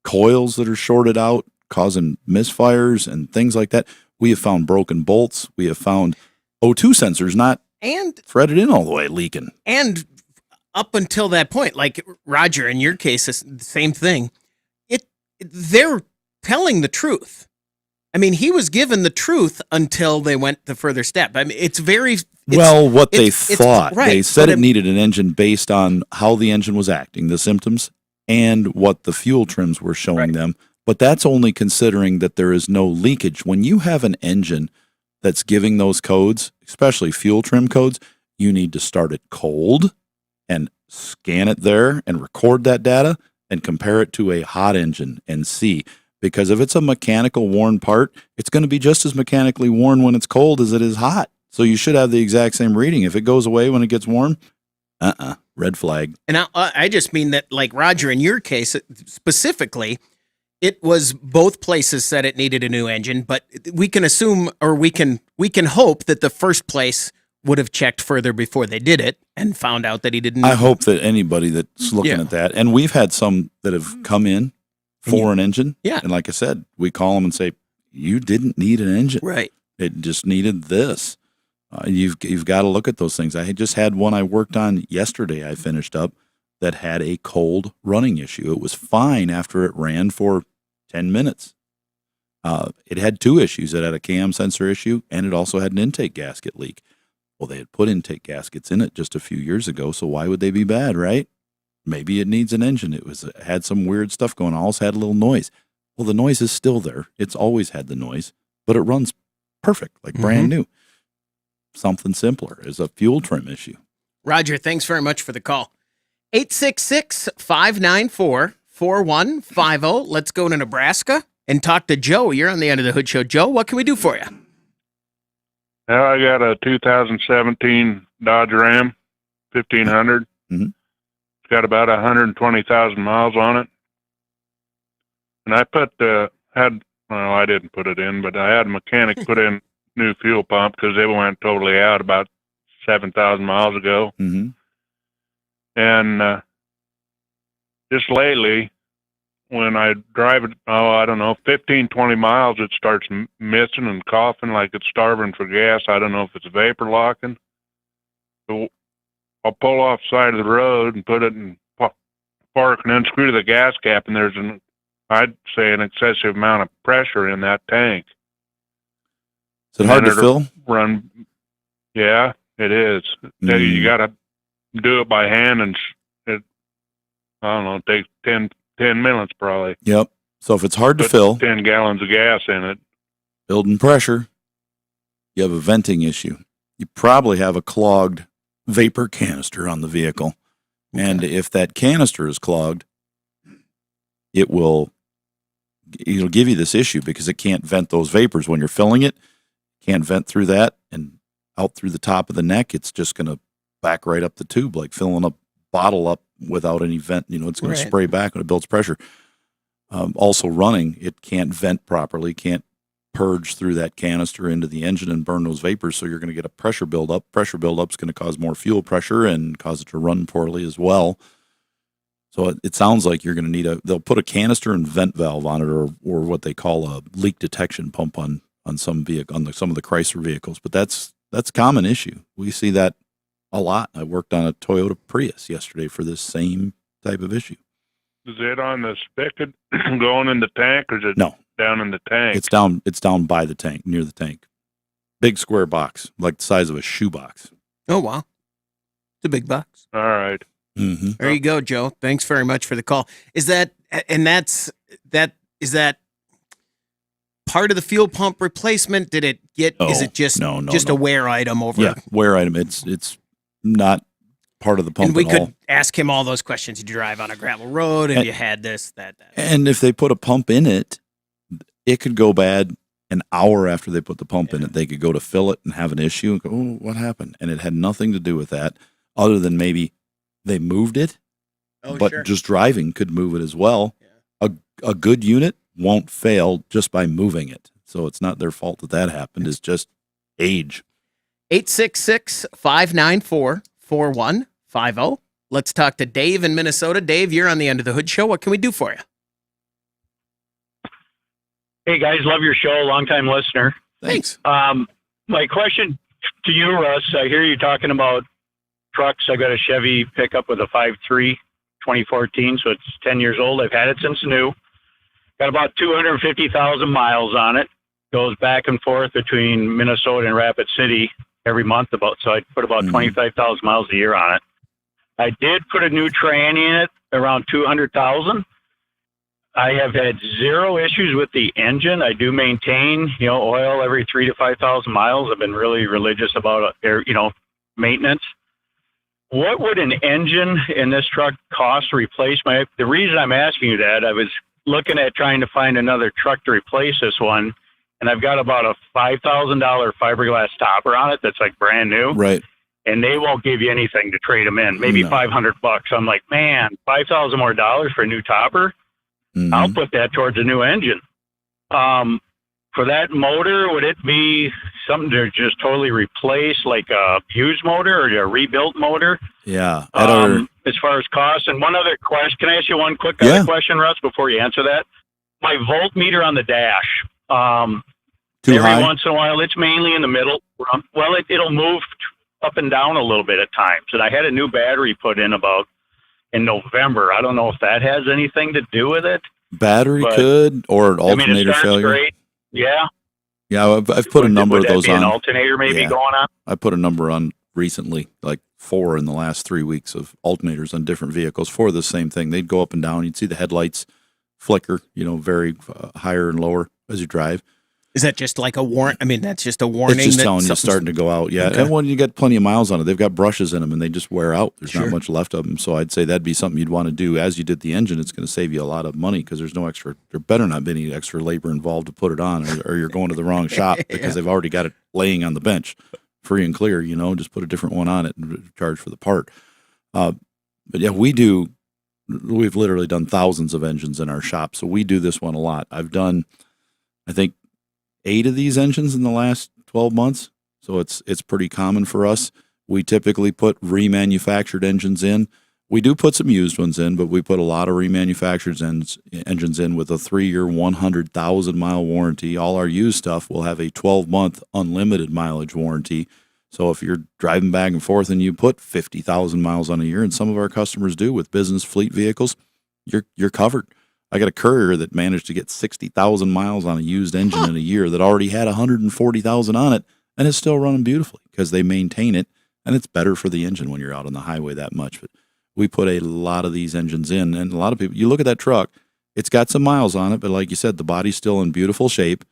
coils that are shorted out, causing misfires and things like that. We have found broken bolts. We have found O2 sensors not threaded in all the way, leaking. And up until that point, like Roger, in your case, it's the same thing. They're telling the truth. I mean, he was given the truth until they went the further step. I mean, what they thought. Right, they said it needed an engine based on how the engine was acting, the symptoms, and what the fuel trims were showing them. But that's only considering that there is no leakage. When you have an engine that's giving those codes, especially fuel trim codes, you need to start it cold and scan it there and record that data and compare it to a hot engine and see. Because if it's a mechanical worn part, it's going to be just as mechanically worn when it's cold as it is hot. So you should have the exact same reading. If it goes away when it gets warm, red flag. And I just mean that, like Roger, in your case specifically, it was both places said it needed a new engine, but we can assume, or we can hope that the first place would have checked further before they did it and found out that he didn't. I hope that anybody that's looking at that, and we've had some that have come in for an engine. Yeah. And like I said, we call them and say, you didn't need an engine. Right. It just needed this. You've got to look at those things. I just had one I worked on yesterday. I finished up that had a cold running issue. It was fine after it ran for 10 minutes. It had two issues. It had a cam sensor issue, and it also had an intake gasket leak. Well, they had put intake gaskets in it just a few years ago, so why would they be bad, right? Maybe it needs an engine. It had some weird stuff going on. Also had a little noise. Well, the noise is still there. It's always had the noise, but it runs perfect, like brand new. Something simpler is a fuel trim issue. Roger, thanks very much for the call. 866-594-4150. Let's go to Nebraska and talk to Joe. You're on the End of the Hood Show. Joe, what can we do for you? Now I got a 2017 Dodge Ram 1500. Mm-hmm. It's got about 120,000 miles on it. And I I didn't put it in, but I had a mechanic put in new fuel pump because it went totally out about 7,000 miles ago. Mm-hmm. And just lately, when I drive it, 15, 20 miles, it starts missing and coughing like it's starving for gas. I don't know if it's vapor locking. So I'll pull off the side of the road and put it in park and then screw to the gas cap, and there's I'd say an excessive amount of pressure in that tank. Is it hard to fill? Yeah, it is. You got to do it by hand, and it takes 10 minutes probably. Yep. So if it's hard to fill, 10 gallons of gas in it. Building pressure, you have a venting issue. You probably have a clogged vapor canister on the vehicle. Okay. And if that canister is clogged, it'll give you this issue because it can't vent those vapors when you're filling it. Can't vent through that and out through the top of the neck. It's just going to back right up the tube, like filling a bottle up without any vent. It's going to spray back when it builds pressure. Also running, it can't vent properly, can't purge through that canister into the engine and burn those vapors. So you're going to get a pressure buildup. Pressure buildup is going to cause more fuel pressure and cause it to run poorly as well. So it sounds like you're going to they'll put a canister and vent valve on it, or what they call a leak detection pump on some vehicle, some of the Chrysler vehicles. But that's a common issue. We see that a lot. I worked on a Toyota Prius yesterday for this same type of issue. Is it on the spigot going in the tank, or is it down in the tank? It's down by the tank, near the tank. Big square box, like the size of a shoebox. Oh, wow. It's a big box. All right. Mm-hmm. There you go, Joe. Thanks very much for the call. Is that part of the fuel pump replacement? Did it get, is it just a wear item over? Yeah, wear item. It's not part of the pump And we haul. could ask him all those questions. You drive on a gravel road and you had this, that. And if they put a pump in it, it could go bad an hour after they put the pump in it. They could go to fill it and have an issue and go, oh, what happened? And it had nothing to do with that other than maybe they moved it, but just driving could move it as well. Yeah. A good unit won't fail just by moving it. So it's not their fault that happened. It's just age. 866-594-4150. Let's talk to Dave in Minnesota. Dave, you're on the Under the Hood Show. What can we do for you? Hey, guys, love your show. Long-time listener. Thanks. My question to you, Russ, I hear you talking about trucks. I got a Chevy pickup with a 5.3 2014, so it's 10 years old. I've had it since new. Got about 250,000 miles on it. Goes back and forth between Minnesota and Rapid City every month, so I put about 25,000 miles a year on it. I did put a new tranny in it, around 200,000. I have had zero issues with the engine. I do maintain, oil every 3,000 to 5,000 miles. I've been really religious about, maintenance. What would an engine in this truck cost to replace? The reason I'm asking you that, I was looking at trying to find another truck to replace this one, and I've got about a $5,000 fiberglass topper on it that's like brand new. Right. And they won't give you anything to trade them in. Maybe $500. I'm like, man, $5,000 more for a new topper. Mm-hmm. I'll put that towards a new engine. For that motor, would it be something to just totally replace, like a used motor or a rebuilt motor? Yeah. As far as cost. And one other question, can I ask you one quick other question, Russ, before you answer that? My voltmeter on the dash. Too every high? once in a while, it's mainly in the middle. Well, it'll move up and down a little bit at times. And I had a new battery put in in November. I don't know if that has anything to do with it. Battery could, or an alternator it starts failure. Great. Yeah. Yeah, I've put a number of those on. An alternator maybe going on? I put a number on recently, like 4 in the last 3 weeks of alternators on different vehicles for the same thing. They'd go up and down. You'd see the headlights flicker, very higher and lower as you drive. Is that just like a warrant? I mean, that's just a warning. It's just telling you it's starting to go out. Yeah. Okay. And when you get plenty of miles on it, they've got brushes in them and they just wear out. There's not much left of them. So I'd say that'd be something you'd want to do as you did the engine. It's going to save you a lot of money because there's no extra, there better not be any extra labor involved to put it on or you're going to the wrong shop because they've already got it laying on the bench free and clear, just put a different one on it and charge for the part. But yeah, we've literally done thousands of engines in our shop. So we do this one a lot. I've done, I think, 8 of these engines in the last 12 months. So it's pretty common for us. We typically put remanufactured engines in. We do put some used ones in, but we put a lot of remanufactured engines in with a 3-year, 100,000-mile warranty. All our used stuff will have a 12-month unlimited mileage warranty. So if you're driving back and forth and you put 50,000 miles on a year, and some of our customers do with business fleet vehicles, you're covered. I got a courier that managed to get 60,000 miles on a used engine in a year that already had 140,000 on it and is still running beautifully because they maintain it, and it's better for the engine when you're out on the highway that much. But we put a lot of these engines in, and a lot of people, you look at that truck, it's got some miles on it, but like you said, the body's still in beautiful shape.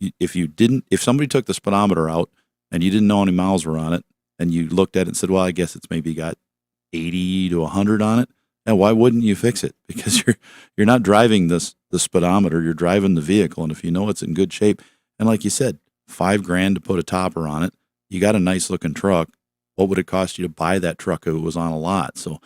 If somebody took the speedometer out and you didn't know how many miles were on it, and you looked at it and said, well, I guess it's maybe got 80 to 100 on it, and why wouldn't you fix it? Because you're not driving the speedometer, you're driving the vehicle. And if you know it's in good shape, and like you said, $5,000 to put a topper on it, you got a nice looking truck. What would it cost you to buy that truck if it was on a lot? So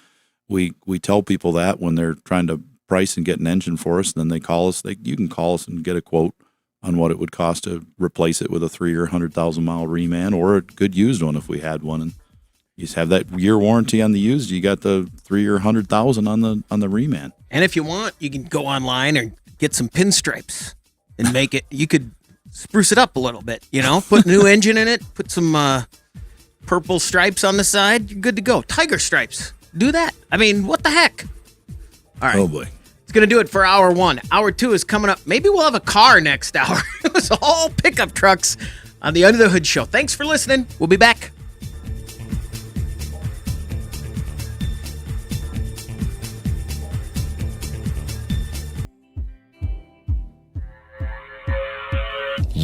we tell people that when they're trying to price and get an engine for us, and then they call us, you can call us and get a quote on what it would cost to replace it with a 3-year, 100,000-mile reman or a good used one if we had one. And you just have that year warranty on the used. You got the 3-year, 100,000 on the reman. And if you want, you can go online and get some pinstripes and make it. You could spruce it up a little bit. Put a new engine in it. Put some purple stripes on the side. You're good to go. Tiger stripes. Do that. I mean, what the heck? All right. Oh boy. It's gonna do it for hour 1. Hour 2 is coming up. Maybe we'll have a car next hour. It was all pickup trucks on the Under the Hood Show. Thanks for listening. We'll be back.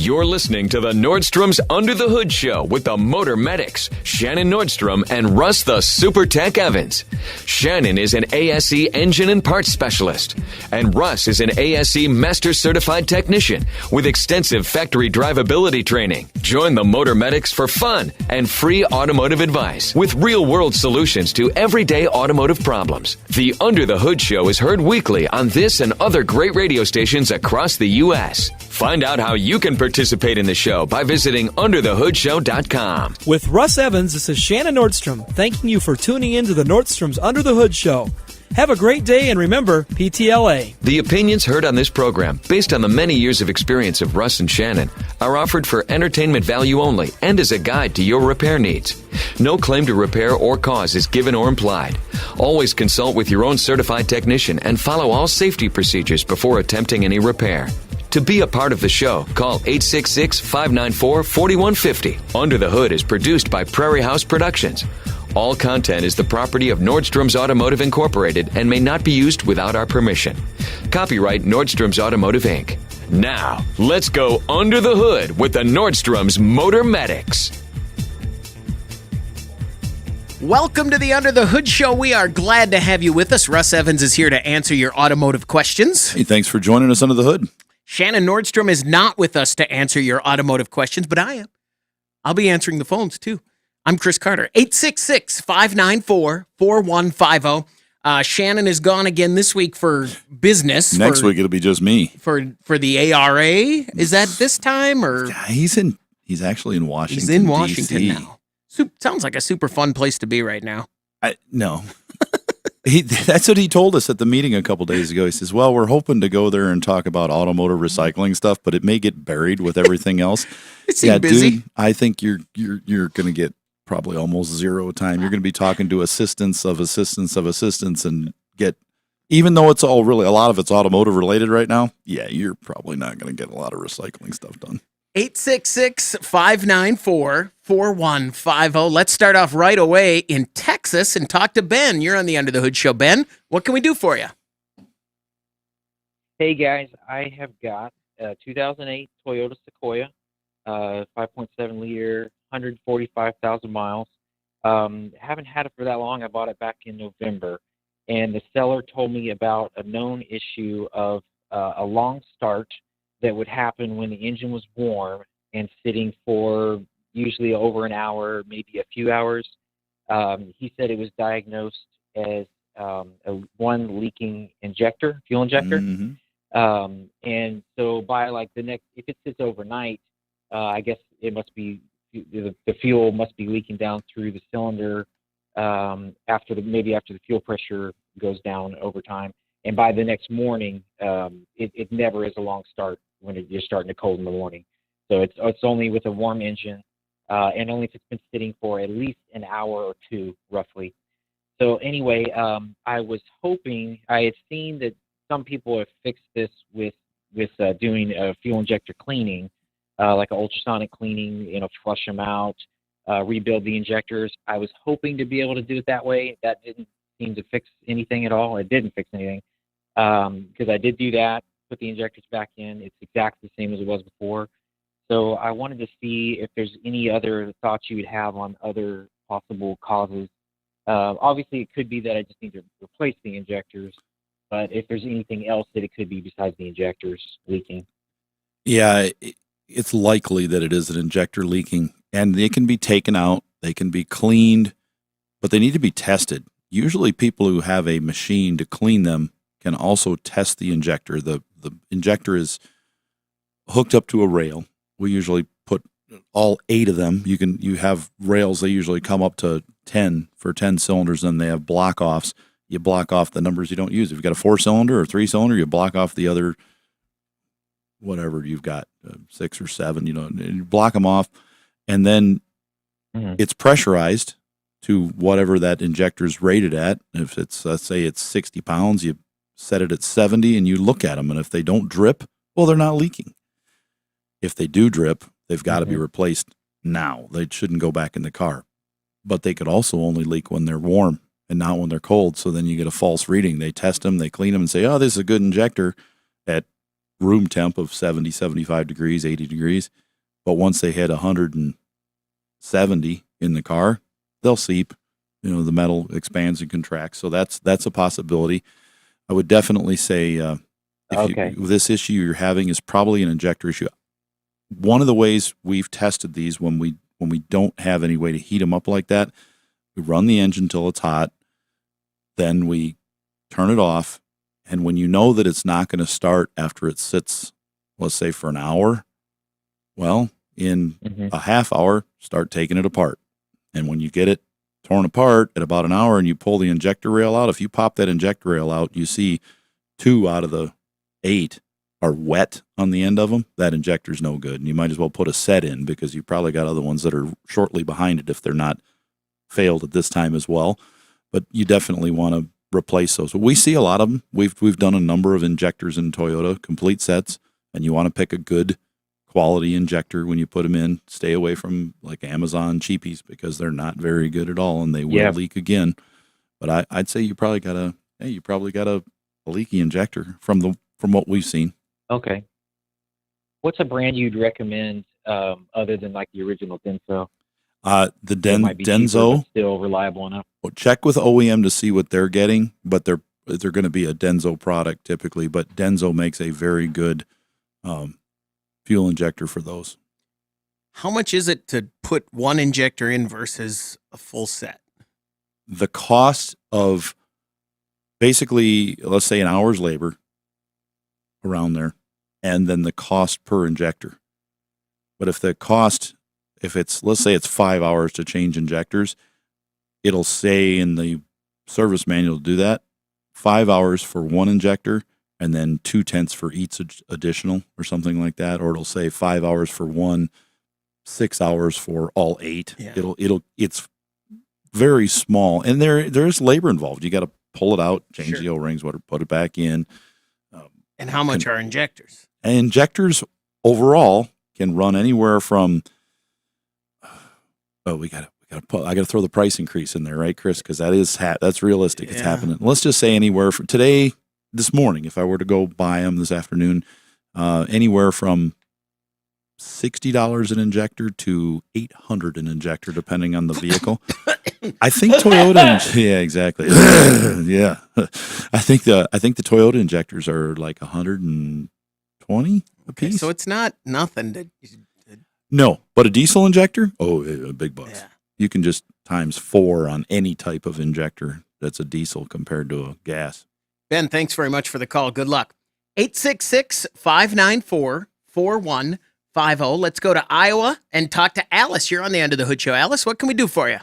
You're listening to the Nordstrom's Under the Hood Show with the Motor Medics, Shannon Nordstrom and Russ the Super Tech Evans. Shannon is an ASE engine and parts specialist, and Russ is an ASE Master Certified Technician with extensive factory drivability training. Join the Motor Medics for fun and free automotive advice with real-world solutions to everyday automotive problems. The Under the Hood Show is heard weekly on this and other great radio stations across the U.S. Find out how you can participate in the show by visiting underthehoodshow.com. With Russ Evans, this is Shannon Nordstrom, thanking you for tuning in to the Nordstrom's Under the Hood Show. Have a great day, and remember, PTLA. The opinions heard on this program, based on the many years of experience of Russ and Shannon, are offered for entertainment value only and as a guide to your repair needs. No claim to repair or cause is given or implied. Always consult with your own certified technician and follow all safety procedures before attempting any repair. To be a part of the show, call 866-594-4150. Under the Hood is produced by Prairie House Productions. All content is the property of Nordstrom's Automotive Incorporated and may not be used without our permission. Copyright Nordstrom's Automotive, Inc. Now, let's go under the hood with the Nordstrom's Motor Medics. Welcome to the Under the Hood Show. We are glad to have you with us. Russ Evans is here to answer your automotive questions. Hey, thanks for joining us under the hood. Shannon Nordstrom is not with us to answer your automotive questions, but I am. I'll be answering the phones, too. I'm Chris Carter, 866-594-4150. Shannon is gone again this week for business. Next week, it'll be just me. For the ARA? Is that this time? Or Yeah, he's actually in Washington, he's in Washington DC. now. Sounds like a super fun place to be right now. No. That's what he told us at the meeting a couple days ago. He says, well, we're hoping to go there and talk about automotive recycling stuff, but it may get buried with everything else. It's busy. Dude, I think you're going to get probably almost zero time. You're going to be talking to assistants of assistants of assistants and get, even though it's all really, a lot of it's automotive related right now, yeah, you're probably not going to get a lot of recycling stuff done. 866-594-4150. Let's start off right away in Texas and talk to Ben. You're on the Under the Hood Show. Ben, what can we do for you? Hey, guys. I have got a 2008 Toyota Sequoia, 5.7 liter, 145,000 miles. Haven't had it for that long. I bought it back in November. And the seller told me about a known issue of a long start that would happen when the engine was warm and sitting for usually over an hour, maybe a few hours. He said it was diagnosed as one leaking injector, fuel injector. Mm-hmm. And so by like the next, if it sits overnight, I guess it must be, the fuel must be leaking down through the cylinder after the fuel pressure goes down over time. And by the next morning, it never is a long start when you're starting to cold in the morning. So it's only with a warm engine, and only if it's been sitting for at least an hour or two, roughly. So anyway, I was hoping, I had seen that some people have fixed this with doing a fuel injector cleaning, like an ultrasonic cleaning, flush them out, rebuild the injectors. I was hoping to be able to do it that way. That didn't seem to fix anything at all. It didn't fix anything. Because I did do that, put the injectors back in. It's exactly the same as it was before. So I wanted to see if there's any other thoughts you would have on other possible causes. Obviously, it could be that I just need to replace the injectors, but if there's anything else that it could be besides the injectors leaking. Yeah, it's likely that it is an injector leaking, and they can be taken out, they can be cleaned, but they need to be tested. Usually people who have a machine to clean them can also test the injector. The injector is hooked up to a rail. We usually put all 8 of them. You have rails, they usually come up to 10 for 10 cylinders, and they have block offs. You block off the numbers you don't use. If you've got a 4-cylinder or 3-cylinder, you block off the other, whatever you've got, 6 or 7, you block them off, and then it's pressurized to whatever that injector is rated at. If it's, let's say it's 60 pounds, you set it at 70 and you look at them, and if they don't drip, well, they're not leaking. If they do drip, they've got to be replaced now. They shouldn't go back in the car. But they could also only leak when they're warm and not when they're cold, so then you get a false reading. They test them, they clean them, and say, oh, this is a good injector at room temp of 70, 75 degrees, 80 degrees. But once they hit 170 in the car, they'll seep. You know, the metal expands and contracts. So that's a possibility. I would definitely say this issue you're having is probably an injector issue. One of the ways we've tested these when we don't have any way to heat them up like that, we run the engine till it's hot, then we turn it off, and when you know that it's not going to start after it sits, let's say for an hour, well, in a half hour, start taking it apart. And when you get it torn apart at about an hour and you pull the injector rail out, if you pop that injector rail out, you see 2 out of the 8 are wet on the end of them. That injector's no good. And you might as well put a set in, because you probably got other ones that are shortly behind it if they're not failed at this time as well. But you definitely want to replace those. We see a lot of them. We've done a number of injectors in Toyota, complete sets, and you want to pick a good quality injector when you put them in. Stay away from like Amazon cheapies, because they're not very good at all, and they will leak again. But I'd say you probably got a leaky injector from what we've seen. Okay. What's a brand you'd recommend other than like the original Denso? The Denso, cheaper, still reliable enough. Well, check with OEM to see what they're getting, but they're going to be a Denso product typically. But Denso makes a very good fuel injector for those. How much is it to put one injector in versus a full set? The cost of basically, let's say, an hour's labor around there, and then the cost per injector. But if it's, let's say it's 5 hours to change injectors, it'll say in the service manual to do that, 5 hours for one injector, and then 2/10 for each additional or something like that. Or it'll say 5 hours for one, 6 hours for all 8. Yeah. It's very small, and there's labor involved. You got to pull it out, change the O-rings, put it back in. And how much are injectors? And injectors overall can run anywhere from. I got to throw the price increase in there, right, Chris? Because that's realistic. It's happening. Let's just say anywhere from this morning, if I were to go buy them this afternoon, anywhere from $60 an injector to $800 an injector, depending on the vehicle. I think Toyota. Yeah, exactly. Yeah, I think the Toyota injectors are like $120 a piece. So it's not nothing. No, but a diesel injector, big bucks. Yeah. You can just times 4 on any type of injector that's a diesel compared to a gas. Ben, thanks very much for the call. Good luck. 866-594-4150. Let's go to Iowa and talk to Alice. You're on the End of the Hood Show. Alice, what can we do for you?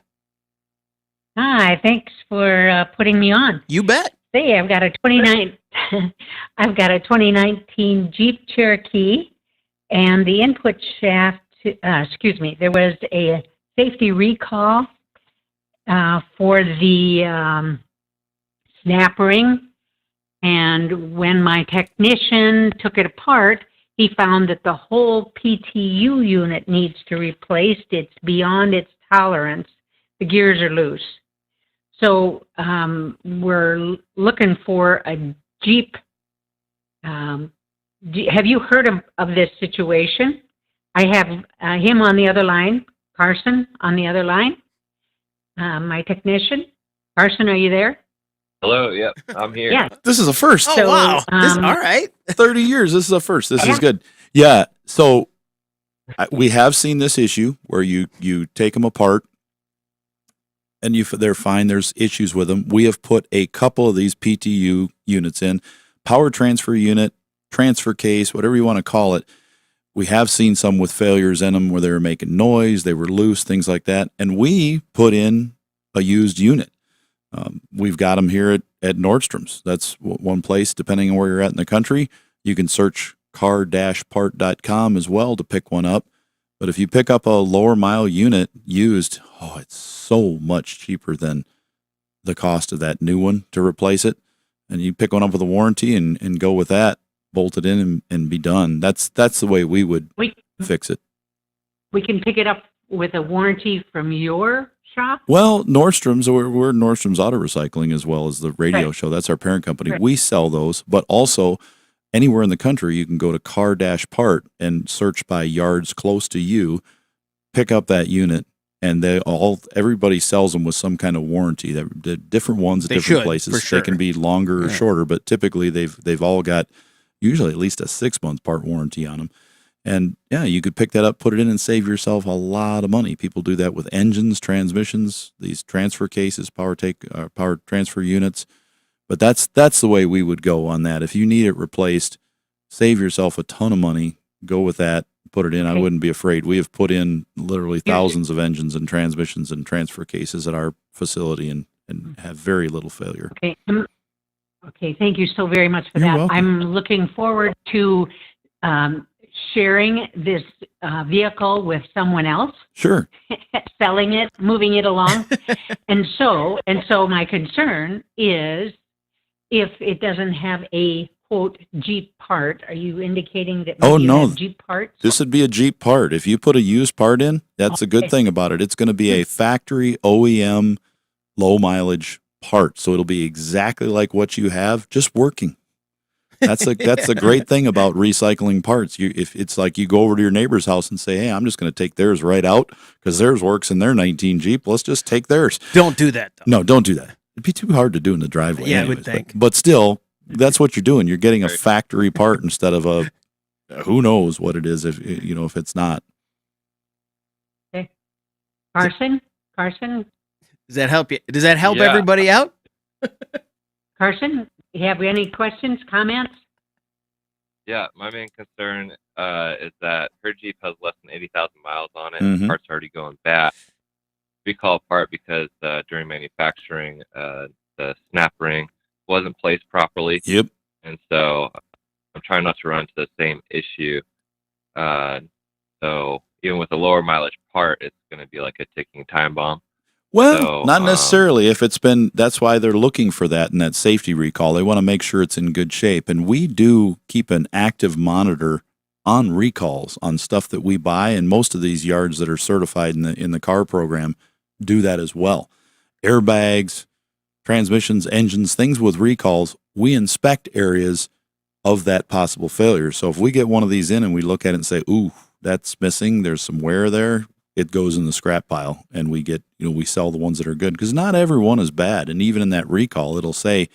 Hi, thanks for putting me on. You bet. Hey, I've got a 2019 Jeep Cherokee, and the input shaft. There was a safety recall for the snap ring, and when my technician took it apart, he found that the whole PTU unit needs to be replaced. It's beyond its tolerance. The gears are loose. So we're looking for a Jeep. Have you heard of this situation? I have him on the other line, Carson on the other line, my technician. Carson, are you there? Hello, yep, I'm here. Yeah. This is a first. Oh, wow. All right. 30 years. This is a first. This is good. Yeah. So we have seen this issue where you take them apart and they're fine. There's issues with them. We have put a couple of these PTU units in, power transfer unit, transfer case, whatever you want to call it. We have seen some with failures in them where they were making noise, they were loose, things like that. And we put in a used unit. We've got them here at Nordstrom's. That's one place, depending on where you're at in the country. You can search car-part.com as well to pick one up. But if you pick up a lower mile unit used, it's so much cheaper than the cost of that new one to replace it. And you pick one up with a warranty and go with that, bolt it in and be done. That's the way we would fix it. We can pick it up with a warranty from your shop? Well, Nordstrom's, we're Nordstrom's Auto Recycling as well as the radio show. That's our parent company. Right. We sell those, but also anywhere in the country, you can go to car-part and search by yards close to you, pick up that unit, and everybody sells them with some kind of warranty. The different ones at different places. For sure. They can be longer or shorter, but typically they've all got usually at least a 6-month part warranty on them. And yeah, you could pick that up, put it in, and save yourself a lot of money. People do that with engines, transmissions, these transfer cases, power transfer units. But that's the way we would go on that. If you need it replaced, save yourself a ton of money. Go with that. Put it in. I wouldn't be afraid. We have put in literally thousands of engines and transmissions and transfer cases at our facility and have very little failure. Okay. Okay. Thank you so very much for You're that. welcome. I'm looking forward to sharing this vehicle with someone else. Sure. Selling it, moving it along. and so my concern is if it doesn't have a quote Jeep part, are you indicating that maybe you have Jeep parts? This would be a Jeep part. If you put a used part in, that's a good thing about it. It's going to be a factory OEM low mileage part. So it'll be exactly like what you have, just working. That's the great thing about recycling parts. If it's like you go over to your neighbor's house and say, hey, I'm just going to take theirs right out because theirs works in their 19 Jeep. Let's just take theirs. Don't do that, though. No, don't do that. It'd be too hard to do in the driveway. Yeah, anyways, I would think. But still, that's what you're doing. You're getting a factory part instead of a who knows what it is if it's not. Okay. Carson? Does that help you? Does that help everybody out? Carson, you have any questions, comments? Yeah, my main concern is that her Jeep has less than 80,000 miles on it. Mhm. The part's already going bad. Recall a part because during manufacturing, the snap ring wasn't placed properly. Yep. And so I'm trying not to run into the same issue. So even with a lower mileage part, it's going to be like a ticking time bomb. Well, So, not necessarily. If it's been, that's why they're looking for that in that safety recall. They want to make sure it's in good shape. And we do keep an active monitor on recalls on stuff that we buy. And most of these yards that are certified in the car program do that as well. Airbags, transmissions, engines, things with recalls, we inspect areas of that possible failure. So if we get one of these in and we look at it and say, ooh, that's missing, there's some wear there, it goes in the scrap pile, and we get, we sell the ones that are good because not every one is bad. And even in that recall, it'll say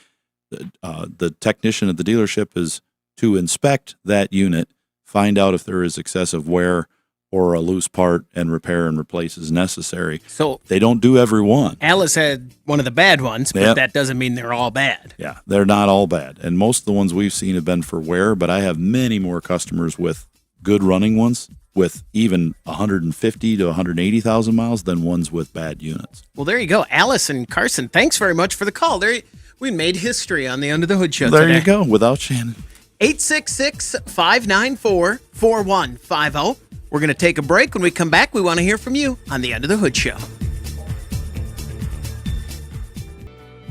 the technician at the dealership is to inspect that unit, find out if there is excessive wear or a loose part, and repair and replace as necessary. So they don't do every one. Alice had one of the bad ones, but Yep. that doesn't mean they're all bad. Yeah, they're not all bad. And most of the ones we've seen have been for wear, but I have many more customers with good running ones with even 150 to 180,000 miles than ones with bad units. Well, there you go. Alice and Carson, thanks very much for the call. We made history on the Under the Hood show There today. you go, without Shannon. 866-594-4150. We're going to take a break. When we come back, we want to hear from you on the Under the Hood show.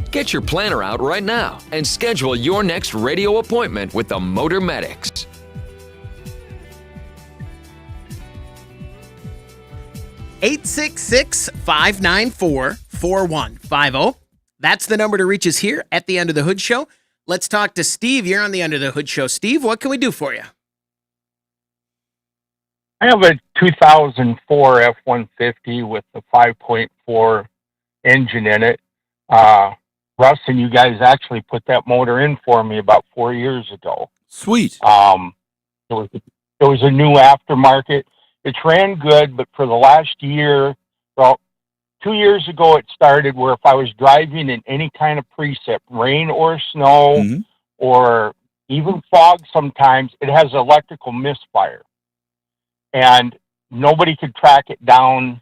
Get your planner out right now and schedule your next radio appointment with the Motor Medics. Eight 866-594-4150. That's the number to reach us here at the Under the Hood show. Let's talk to Steve. You're on the Under the Hood show. Steve, what can we do for you? I have a 2004 F-150 with the 5.4 engine in it. Russ and you guys actually put that motor in for me about 4 years ago. Sweet. It was a new aftermarket. It's ran good, but for the last year, 2 years ago it started where if I was driving in any kind of precip, rain or snow, or even fog sometimes, it has electrical misfire. And nobody could track it down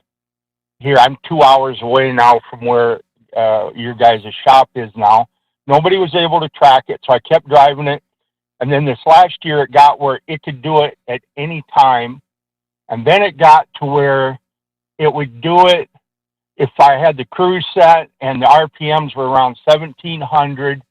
here. I'm 2 hours away now from where your guys' shop is now. Nobody was able to track it, so I kept driving it. And then this last year it got where it could do it at any time. And then it got to where it would do it if I had the cruise set and the RPMs were around 1,700.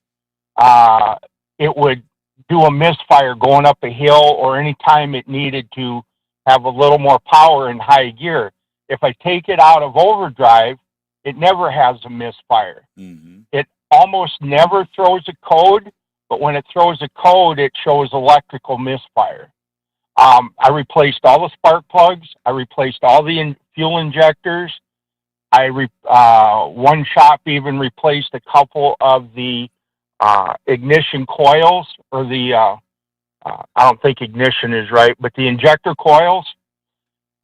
It would do a misfire going up a hill or any time it needed to have a little more power in high gear. If I take it out of overdrive, it never has a misfire. It almost never throws a code, but when it throws a code, it shows electrical misfire. I replaced all the spark plugs. I replaced all the fuel injectors. One shop even replaced a couple of the ignition coils, or the I don't think ignition is right, but the injector coils.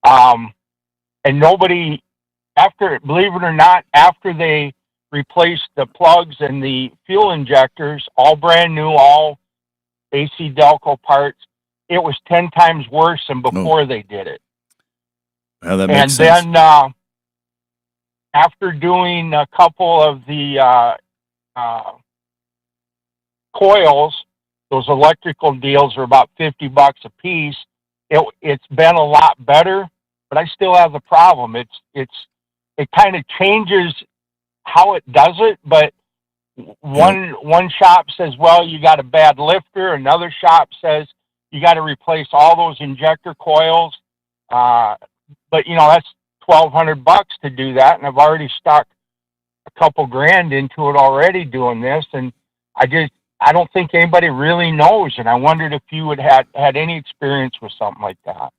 And nobody, believe it or not, after they replaced the plugs and the fuel injectors, all brand new, all AC Delco parts, it was 10 times worse than before they did it. Yeah, that makes sense. And then after doing a couple of the coils, those electrical deals are about $50 a piece. It's been a lot better, but I still have the problem. It kind of changes how it does it, but one shop says, well, you got a bad lifter. Another shop says you got to replace all those injector coils. But that's $1,200 to do that, and I've already stuck a couple grand into it already doing this, and I don't think anybody really knows, and I wondered if you had any experience with something like that.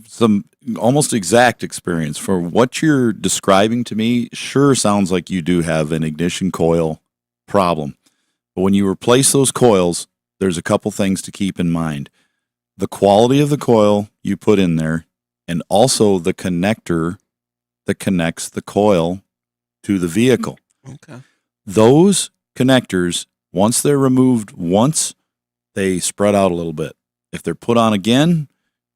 Some almost exact experience. For what you're describing to me, sure sounds like you do have an ignition coil problem. But when you replace those coils, there's a couple things to keep in mind. The quality of the coil you put in there, and also the connector that connects the coil to the vehicle. Okay. Those connectors, once they're removed once, they spread out a little bit. If they're put on again,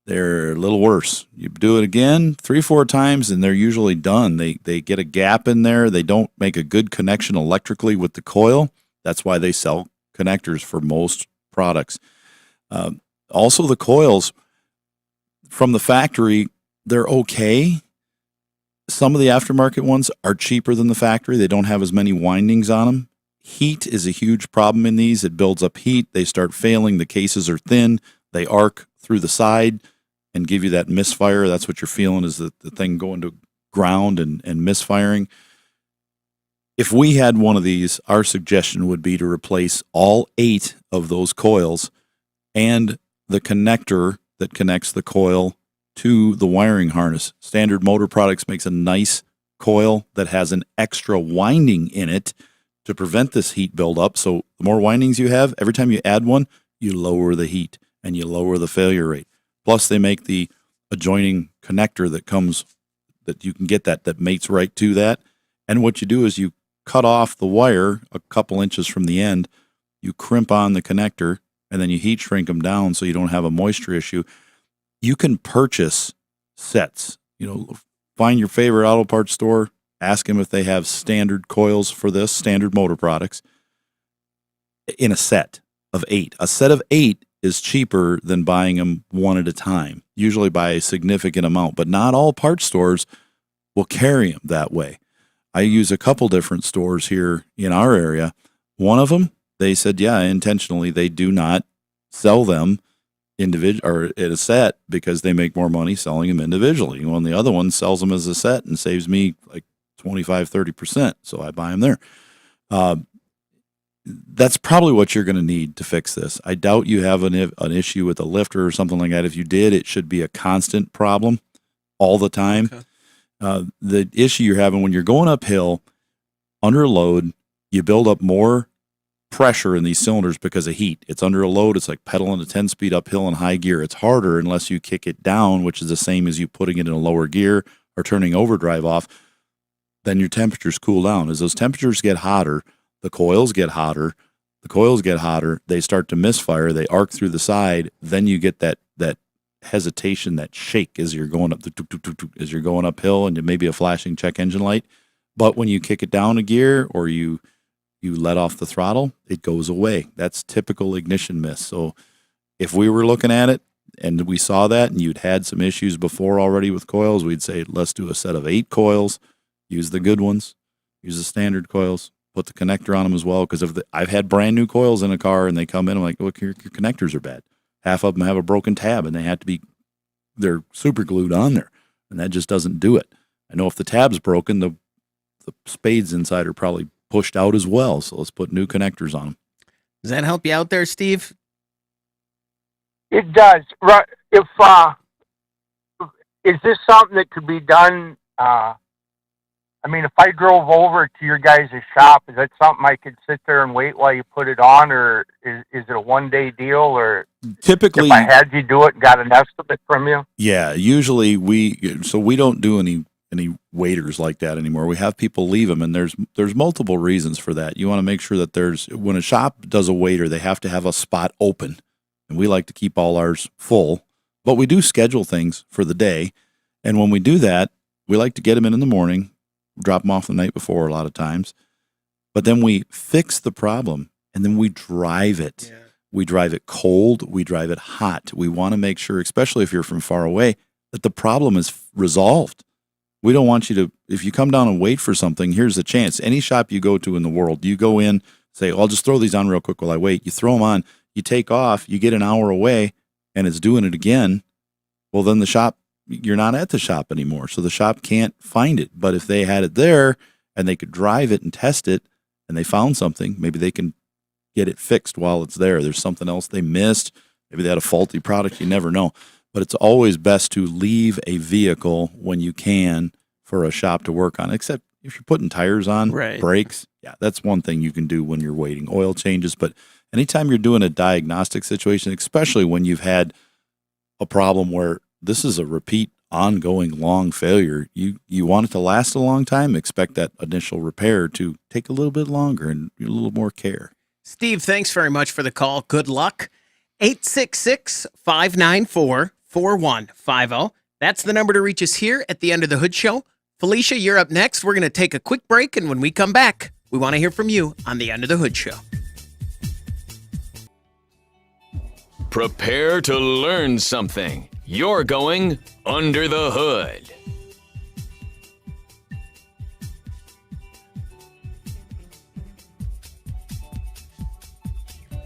they're a little worse. You do it again 3-4 times, and they're usually done. They get a gap in there. They don't make a good connection electrically with the coil. That's why they sell connectors for most products. Also, the coils from the factory, they're okay. Some of the aftermarket ones are cheaper than the factory. They don't have as many windings on them. Heat is a huge problem in these. It builds up heat. They start failing. The cases are thin. They arc through the side and give you that misfire. That's what you're feeling, is the thing going to ground and misfiring. If we had one of these, our suggestion would be to replace all 8 of those coils and the connector that connects the coil to the wiring harness. Standard Motor Products makes a nice coil that has an extra winding in it to prevent this heat buildup. So the more windings you have, every time you add one, you lower the heat and you lower the failure rate. Plus, they make the adjoining connector that you can get that mates right to that. And what you do is you cut off the wire a couple inches from the end, you crimp on the connector, and then you heat shrink them down so you don't have a moisture issue. You can purchase sets. Find your favorite auto parts store, ask them if they have standard coils for this, Standard Motor Products, in a set of 8. A set of 8 is cheaper than buying them one at a time, usually by a significant amount, but not all parts stores will carry them that way. I use a couple different stores here in our area. One of them, they said, intentionally, they do not sell them individual or at a set because they make more money selling them individually. And the other one sells them as a set and saves me like 25-30%. So I buy them there. That's probably what you're going to need to fix this. I doubt you have an issue with a lifter or something like that. If you did, it should be a constant problem all the time. Okay. The issue you're having when you're going uphill under load, you build up more pressure in these cylinders because of heat. It's under a load. It's like pedaling a 10-speed uphill in high gear. It's harder unless you kick it down, which is the same as you putting it in a lower gear or turning overdrive off. Then your temperatures cool down. As those temperatures get hotter, the coils get hotter. The coils get hotter. They start to misfire. They arc through the side. Then you get that hesitation, that shake as you're going up as you're going uphill, and maybe a flashing check engine light. But when you kick it down a gear or you let off the throttle, it goes away. That's typical ignition miss. So if we were looking at it and we saw that and you'd had some issues before already with coils, we'd say, let's do a set of 8 coils, use the good ones, use the standard coils, put the connector on them as well. Because I've had brand new coils in a car and they come in, I'm like, look, your connectors are bad. Half of them have a broken tab and they're super glued on there. And that just doesn't do it. I know if the tab's broken, the spades inside are probably pushed out as well. So let's put new connectors on them. Does that help you out there, Steve? It does. If is this something that could be done? I mean, if I drove over to your guys' shop, is that something I could sit there and wait while you put it on, or is it a one-day deal? Or Typically, if I had you do it and got an estimate from you? yeah, usually we don't do any waiters like that anymore. We have people leave them, and there's multiple reasons for that. You want to make sure that when a shop does a waiter, they have to have a spot open, and we like to keep all ours full. But we do schedule things for the day, and when we do that, we like to get them in the morning, drop them off the night before a lot of times, but then we fix the problem, and then we drive it. Yeah. We drive it cold. We drive it hot. We want to make sure, especially if you're from far away, that the problem is resolved. We don't want you to, if you come down and wait for something, here's the chance. Any shop you go to in the world, you go in, say, I'll just throw these on real quick while I wait. You throw them on, you take off, you get an hour away, and it's doing it again. Well, then the shop, you're not at the shop anymore. So the shop can't find it. But if they had it there and they could drive it and test it and they found something, maybe they can get it fixed while it's there. There's something else they missed. Maybe they had a faulty product. You never know. But it's always best to leave a vehicle when you can for a shop to work on, except if you're putting tires on, right. Brakes. Yeah, that's one thing you can do when you're waiting. Oil changes. But anytime you're doing a diagnostic situation, especially when you've had a problem where this is a repeat, ongoing, long failure, you want it to last a long time, expect that initial repair to take a little bit longer and a little more care. Steve, thanks very much for the call. Good luck. 866-594-4150. That's the number to reach us here at the Under the Hood Show. Felicia, you're up next. We're going to take a quick break, and when we come back, we want to hear from you on the Under the Hood Show. Prepare to learn something. You're going under the hood.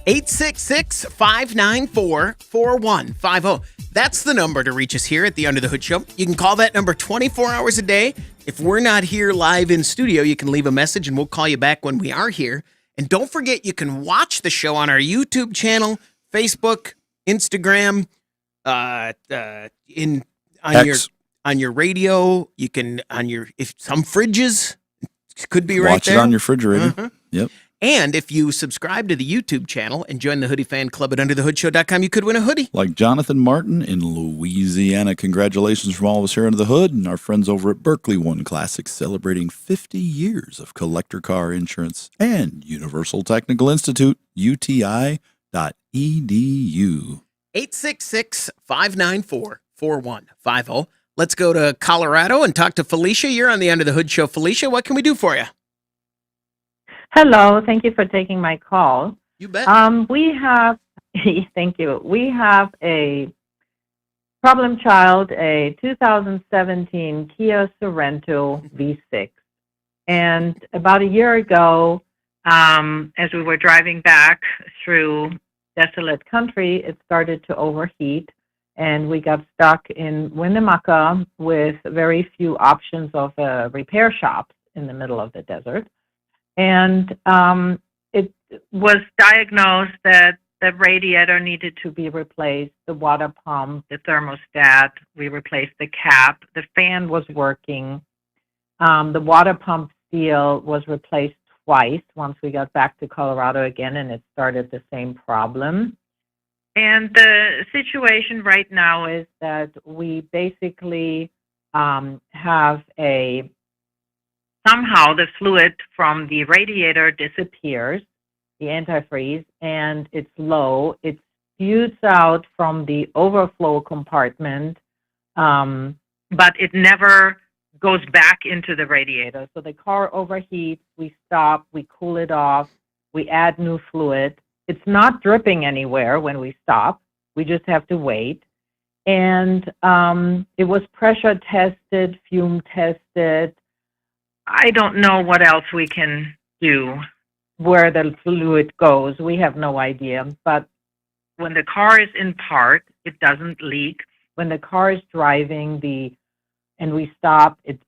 (866-594-4150). That's the number to reach us here at the Under the Hood Show. You can call that number 24 hours a day. If we're not here live in studio, you can leave a message and we'll call you back when we are here. And don't forget, you can watch the show on our YouTube channel, Facebook, Instagram, on your radio. You can if some fridges could be right Watch there. Watch it on your refrigerator. Uh-huh. Yep. And if you subscribe to the YouTube channel and join the Hoodie Fan Club at UnderTheHoodShow.com, you could win a hoodie. Like Jonathan Martin in Louisiana. Congratulations from all of us here under the hood and our friends over at Berkeley One Classics, celebrating 50 years of collector car insurance, and Universal Technical Institute, UTI.edu. 866-594-4150. Let's go to Colorado and talk to Felicia. You're on the Under the Hood Show. Felicia, what can we do for you? Hello. Thank you for taking my call. You bet. We have, thank you. We have a problem child, a 2017 Kia Sorento V6. And about a year ago, as we were driving back through desolate country, it started to overheat, and we got stuck in Winnemucca with very few options of repair shops in the middle of the desert. And it was diagnosed that the radiator needed to be replaced, the water pump, the thermostat. We replaced the cap. The fan was working. The water pump seal was replaced twice once we got back to Colorado again, and it started the same problem. And the situation right now is that we basically have somehow the fluid from the radiator disappears, the antifreeze, and it's low. It spews out from the overflow compartment, but it never goes back into the radiator. So the car overheats, we stop, we cool it off, we add new fluid. It's not dripping anywhere when we stop. We just have to wait. And it was pressure tested, fume tested. I don't know what else we can do, where the fluid goes. We have no idea. But when the car is in park, it doesn't leak. When the car is driving and we stop, it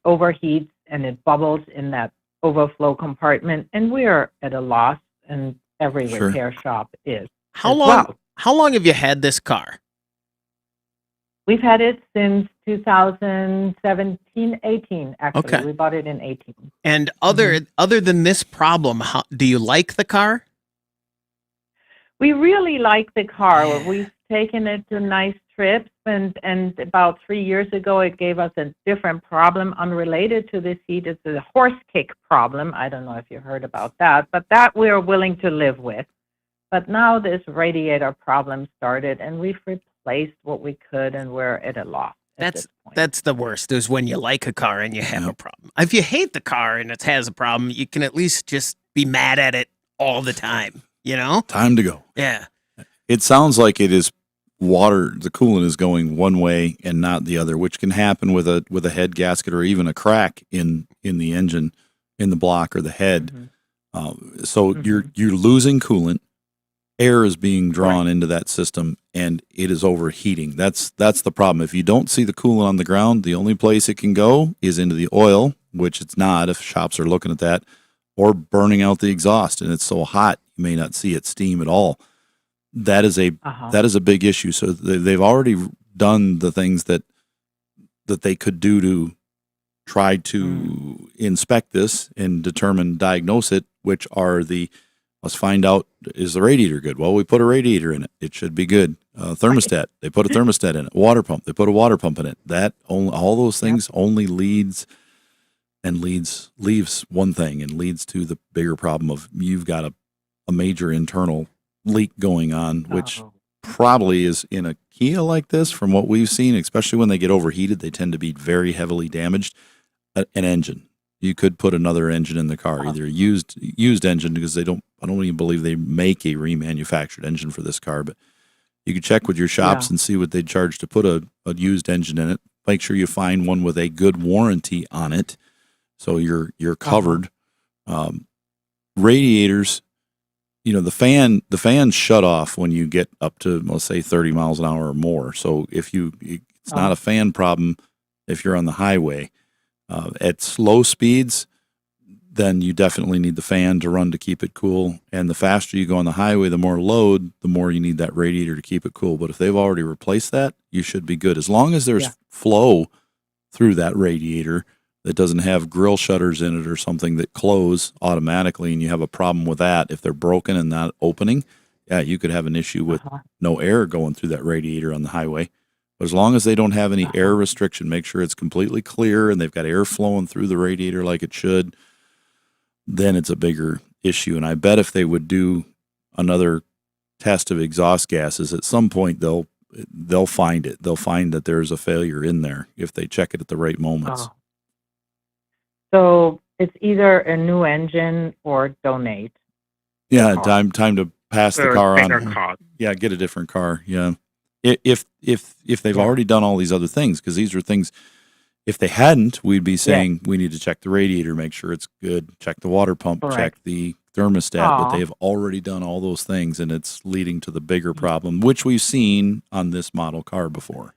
overheats and it bubbles in that overflow compartment. And we are at a loss, and every Sure. repair shop is. How as long? well. How long have you had this car? We've had it since 2017, 18, actually. Okay. We bought it in 18. And other than this problem, do you like the car? We really like the car. We've taken it to nice trips, and about 3 years ago, it gave us a different problem unrelated to this heat. It's a horse kick problem. I don't know if you heard about that, but that we're willing to live with. But now this radiator problem started, and we've replaced what we could, and we're at a loss. That's the worst, is when you like a car and you have a problem. If you hate the car and it has a problem, you can at least just be mad at it all the time, you know? Time to go. Yeah. It sounds like it is water. The coolant is going one way and not the other, which can happen with a head gasket or even a crack in the engine, in the block or the head. So you're losing coolant. Air is being drawn into that system, and it is overheating. That's the problem. If you don't see the coolant on the ground, the only place it can go is into the oil, which it's not if shops are looking at that, or burning out the exhaust, and it's so hot you may not see it steam at all. That is a big issue. So they've already done the things that they could do to try to inspect this and diagnose it, which are let's find out, is the radiator good? Well, we put a radiator in it. It should be good. Thermostat, they put a thermostat in it. Water pump, they put a water pump in it. All those things only leaves one thing and leads to the bigger problem of you've got a major internal leak going on, which probably is in a Kia like this from what we've seen, especially when they get overheated, they tend to be very heavily damaged. An engine. You could put another engine in the car, either a used engine, because I don't even believe they make a remanufactured engine for this car, but you could check with your shops and see what they'd charge to put a used engine in it. Make sure you find one with a good warranty on it, so you're covered. Radiators, the fans shut off when you get up to, let's say, 30 miles an hour or more. So it's not a fan problem if you're on the highway. At slow speeds, then you definitely need the fan to run to keep it cool. And the faster you go on the highway, the more load, the more you need that radiator to keep it cool. But if they've already replaced that, you should be good. As long as there's flow through that radiator that doesn't have grill shutters in it or something that close automatically, and you have a problem with that, if they're broken and not opening, you could have an issue with no air going through that radiator on the highway. But as long as they don't have any air restriction, make sure it's completely clear and they've got air flowing through the radiator like it should, then it's a bigger issue. And I bet if they would do another test of exhaust gases, at some point they'll find it. They'll find that there's a failure in there if they check it at the right moments. So it's either a new engine or donate. Yeah, time to pass the car on. Yeah, get a different car. Yeah. If they've already done all these other things, because these are things, if they hadn't, we'd be saying we need to check the radiator, make sure it's good, check the water pump, check the thermostat, but they've already done all those things, and it's leading to the bigger problem, which we've seen on this model car before.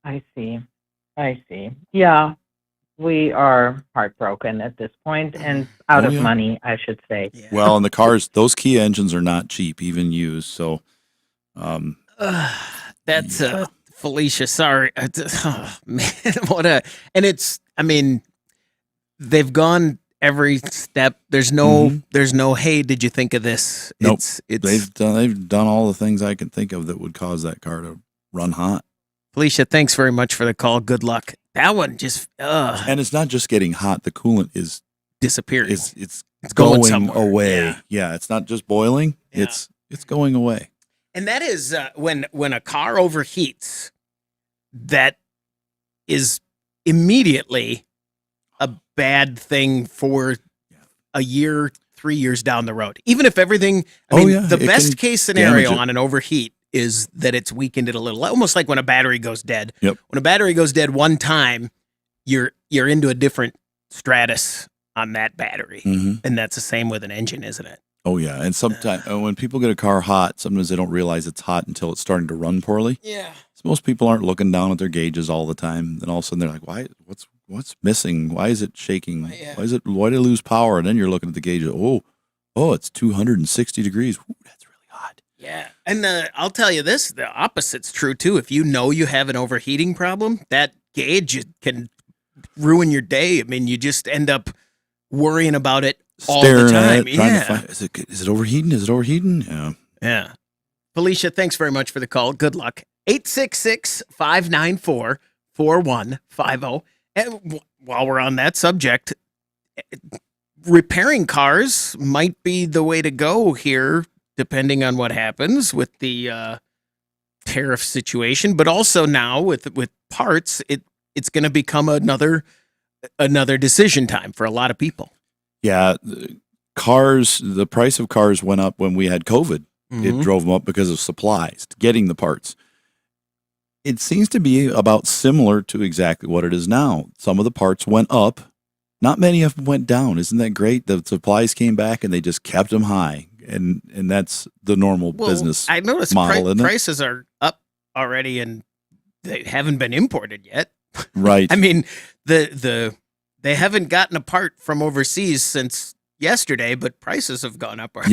I see. Yeah, we are heartbroken at this point and out of money, I should say. Yeah. Well, and the cars, those Kia engines are not cheap, even used, so... That's Felicia. Sorry. Oh, man, they've gone every step. There's no, hey, did you think of this? Nope. They've done all the things I can think of that would cause that car to run hot. Felicia, thanks very much for the call. Good luck. That one just, and it's not just getting hot. The coolant is disappearing. It's going away. Yeah. Yeah. It's not just boiling. Yeah. It's going away. And that is when a car overheats, that is immediately a bad thing for a year, 3 years down the road. Even if everything, the best case scenario on an overheat is that it's weakened it a little, almost like when a battery goes dead. Yep. When a battery goes dead one time, you're into a different stratus on that battery. And that's the same with an engine, isn't it? Oh, yeah. And sometimes when people get a car hot, sometimes they don't realize it's hot until it's starting to run poorly. Yeah. So most people aren't looking down at their gauges all the time. Then all of a sudden they're like, why? What's missing? Why is it shaking? Why did it lose power? And then you're looking at the gauge. Oh, oh, it's 260 degrees. Ooh, that's really hot. Yeah. And I'll tell you this, the opposite's true too. If you know you have an overheating problem, that gauge can ruin your day. I mean, you just end up worrying about it all the Staring time. at it, trying to find, is it overheating? Is it overheating? Yeah. Yeah. Felicia, thanks very much for the call. Good luck. 866-594-4150. And while we're on that subject, repairing cars might be the way to go here, depending on what happens with the tariff situation. But also now with parts, it's going to become another decision time for a lot of people. Yeah. The price of cars went up when we had COVID. It drove them up because of supplies, getting the parts. It seems to be about similar to exactly what it is now. Some of the parts went up. Not many of them went down. Isn't that great? The supplies came back and they just kept them high. And that's the normal business I noticed model, isn't it? prices are up already and they haven't been imported yet. Right. I mean, they haven't gotten a part from overseas since yesterday, but prices have gone up already.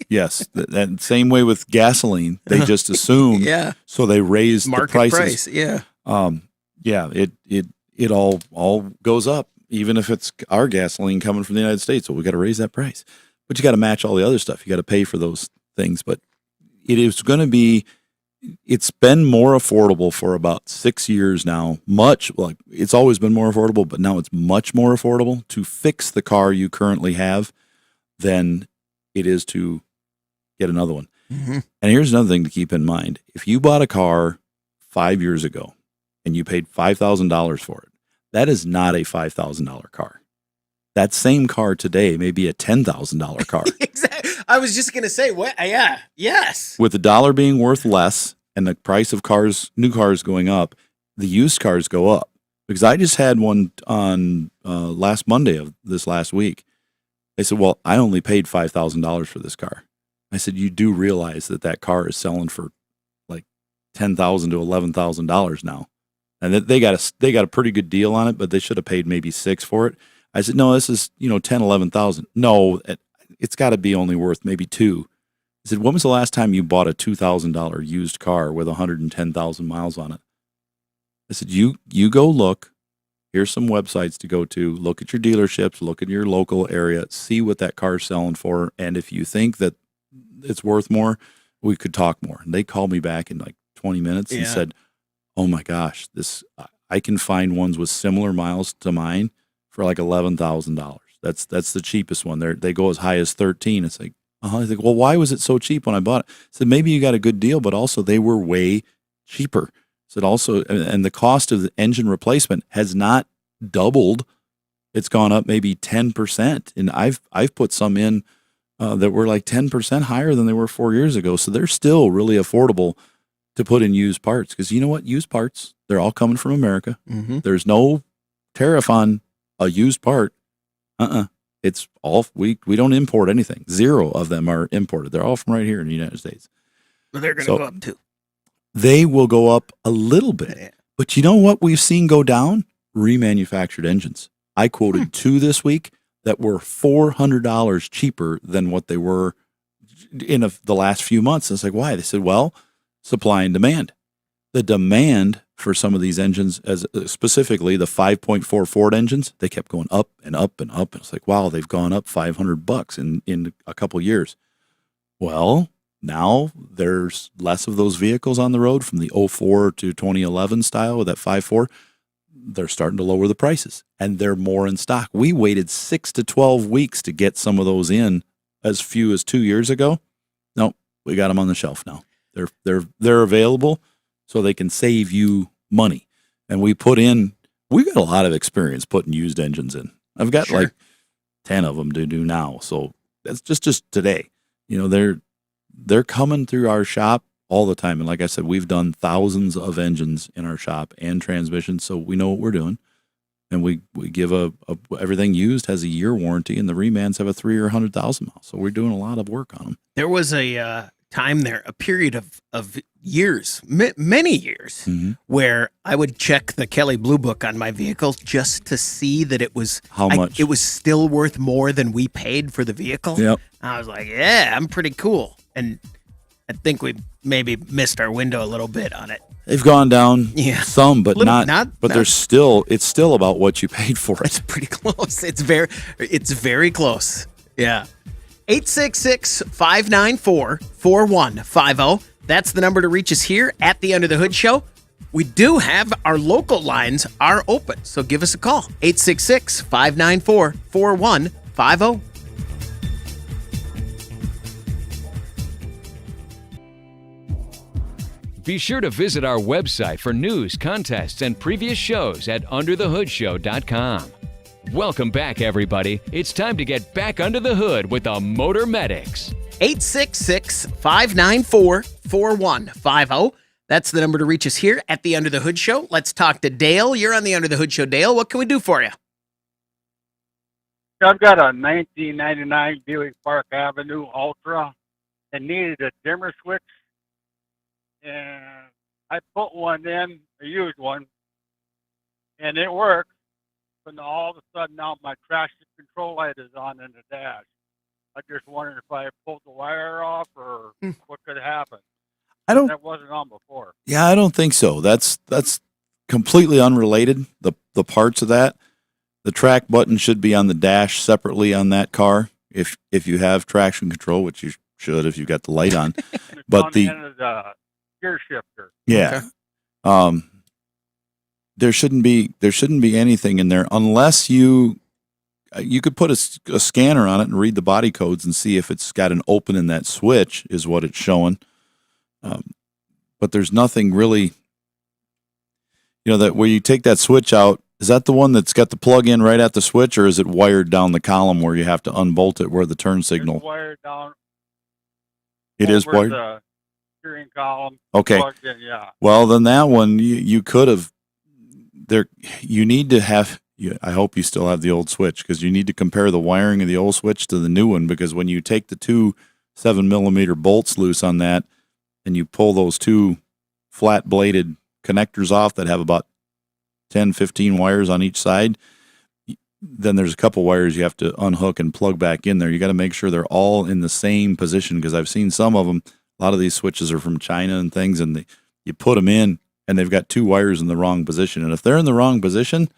Yes. That same way with gasoline. They just assumed. Yeah. So they raised Market the prices. price, yeah. It all goes up, even if it's our gasoline coming from the United States. So we got to raise that price. But you got to match all the other stuff. You got to pay for those things. But it is going to be, it's been more affordable for about 6 years now. It's always been more affordable, but now it's much more affordable to fix the car you currently have than it is to get another one. Mm-hmm. And here's another thing to keep in mind. If you bought a car 5 years ago and you paid $5,000 for it, that is not a $5,000 car. That same car today may be a $10,000 car. Exactly. I was just going to say, what? Yeah. Yes. With the dollar being worth less and the price of new cars going up, the used cars go up. Because I just had one on last Monday of this last week. They said, well, I only paid $5,000 for this car. I said, you do realize that car is selling for like $10,000 to $11,000 now. And they got a pretty good deal on it, but they should have paid maybe $6,000 for it. I said, no, this is, $10,000, $11,000. No, it's got to be only worth maybe $2,000. I said, when was the last time you bought a $2,000 used car with 110,000 miles on it? I said, you go look. Here's some websites to go to. Look at your dealerships. Look at your local area. See what that car's selling for. And if you think that it's worth more, we could talk more. And they called me back in like 20 minutes and said, oh my gosh, I can find ones with similar miles to mine for like $11,000. That's the cheapest one. They go as high as 13. It's like, I think, well, why was it so cheap when I bought it? I said, maybe you got a good deal, but also they were way cheaper. I said also, and the cost of the engine replacement has not doubled. It's gone up maybe 10%. And I've put some in that were like 10% higher than they were 4 years ago. So they're still really affordable to put in used parts. Because you know what? Used parts, they're all coming from America. Mm-hmm. There's no tariff on a used part. It's all, we don't import anything. 0 of them are imported. They're all from right here in the United States. Well, they're going to go up too. They will go up a little bit. Yeah. But you know what we've seen go down? Remanufactured engines. I quoted 2 this week that were $400 cheaper than what they were in the last few months. And it's like, why? They said, well, supply and demand. The demand for some of these engines, as specifically the 5.4 Ford engines, they kept going up and up and up. And it's like, wow, they've gone up $500 in a couple of years. Well, now there's less of those vehicles on the road from the 04 to 2011 style with that 5.4. They're starting to lower the prices and they're more in stock. We waited 6 to 12 weeks to get some of those in as few as 2 years ago. No, we got them on the shelf now. They're available so they can save you money. And we got a lot of experience putting used engines in. I've got like 10 of them to do now. So that's just today. They're coming through our shop all the time. And like I said, we've done thousands of engines in our shop and transmissions, so we know what we're doing. And we give everything used has a year warranty, and the remans have a 3 or 100,000 miles. So we're doing a lot of work on them. There was a time there, a period of years, many years, where I would check the Kelly Blue Book on my vehicle just to see that it was How much? It was still worth more than we paid for the vehicle. Yep. I was like, yeah, I'm pretty cool. And I think we maybe missed our window a little bit on it. They've gone down some, but it's still about what you paid for it. It's pretty close. It's very close. Yeah. 866-594-4150. That's the number to reach us here at the Under the Hood Show. We do have our local lines are open, so give us a call. 866-594-4150. Be sure to visit our website for news, contests, and previous shows at underthehoodshow.com. Welcome back, everybody. It's time to get back under the hood with the Motor Medics. 866-594-4150. That's the number to reach us here at the Under the Hood Show. Let's talk to Dale. You're on the Under the Hood Show. Dale, what can we do for you? I've got a 1999 Buick Park Avenue Ultra and needed a dimmer switch. And I put one in, a used one, and it worked. But now all of a sudden now my traction control light is on in the dash. I just wondered if I pulled the wire off or what could happen. That wasn't on before. Yeah, I don't think so. That's completely unrelated. The parts of that, the track button should be on the dash separately on that car. If you have traction control, which you should if you've got the light on. But on the end of the gear shifter. Yeah. Okay. There shouldn't be anything in there unless you could put a scanner on it and read the body codes and see if it's got an open in that switch is what it's showing. But there's nothing really, that where you take that switch out, is that the one that's got the plug in right at the switch, or is it wired down the column where you have to unbolt it where the turn signal? It's wired down. It is wired? The steering column. Okay. Plugged in, yeah. Well, then that one you could have. You need to have. I hope you still have the old switch because you need to compare the wiring of the old switch to the new one, because when you take the two 7mm bolts loose on that and you pull those two flat bladed connectors off that have about 10, 15 wires on each side, then there's a couple wires you have to unhook and plug back in there. You got to make sure they're all in the same position, because I've seen some of them. A lot of these switches are from China and things, and you put them in and they've got two wires in the wrong position. And if they're in the wrong position,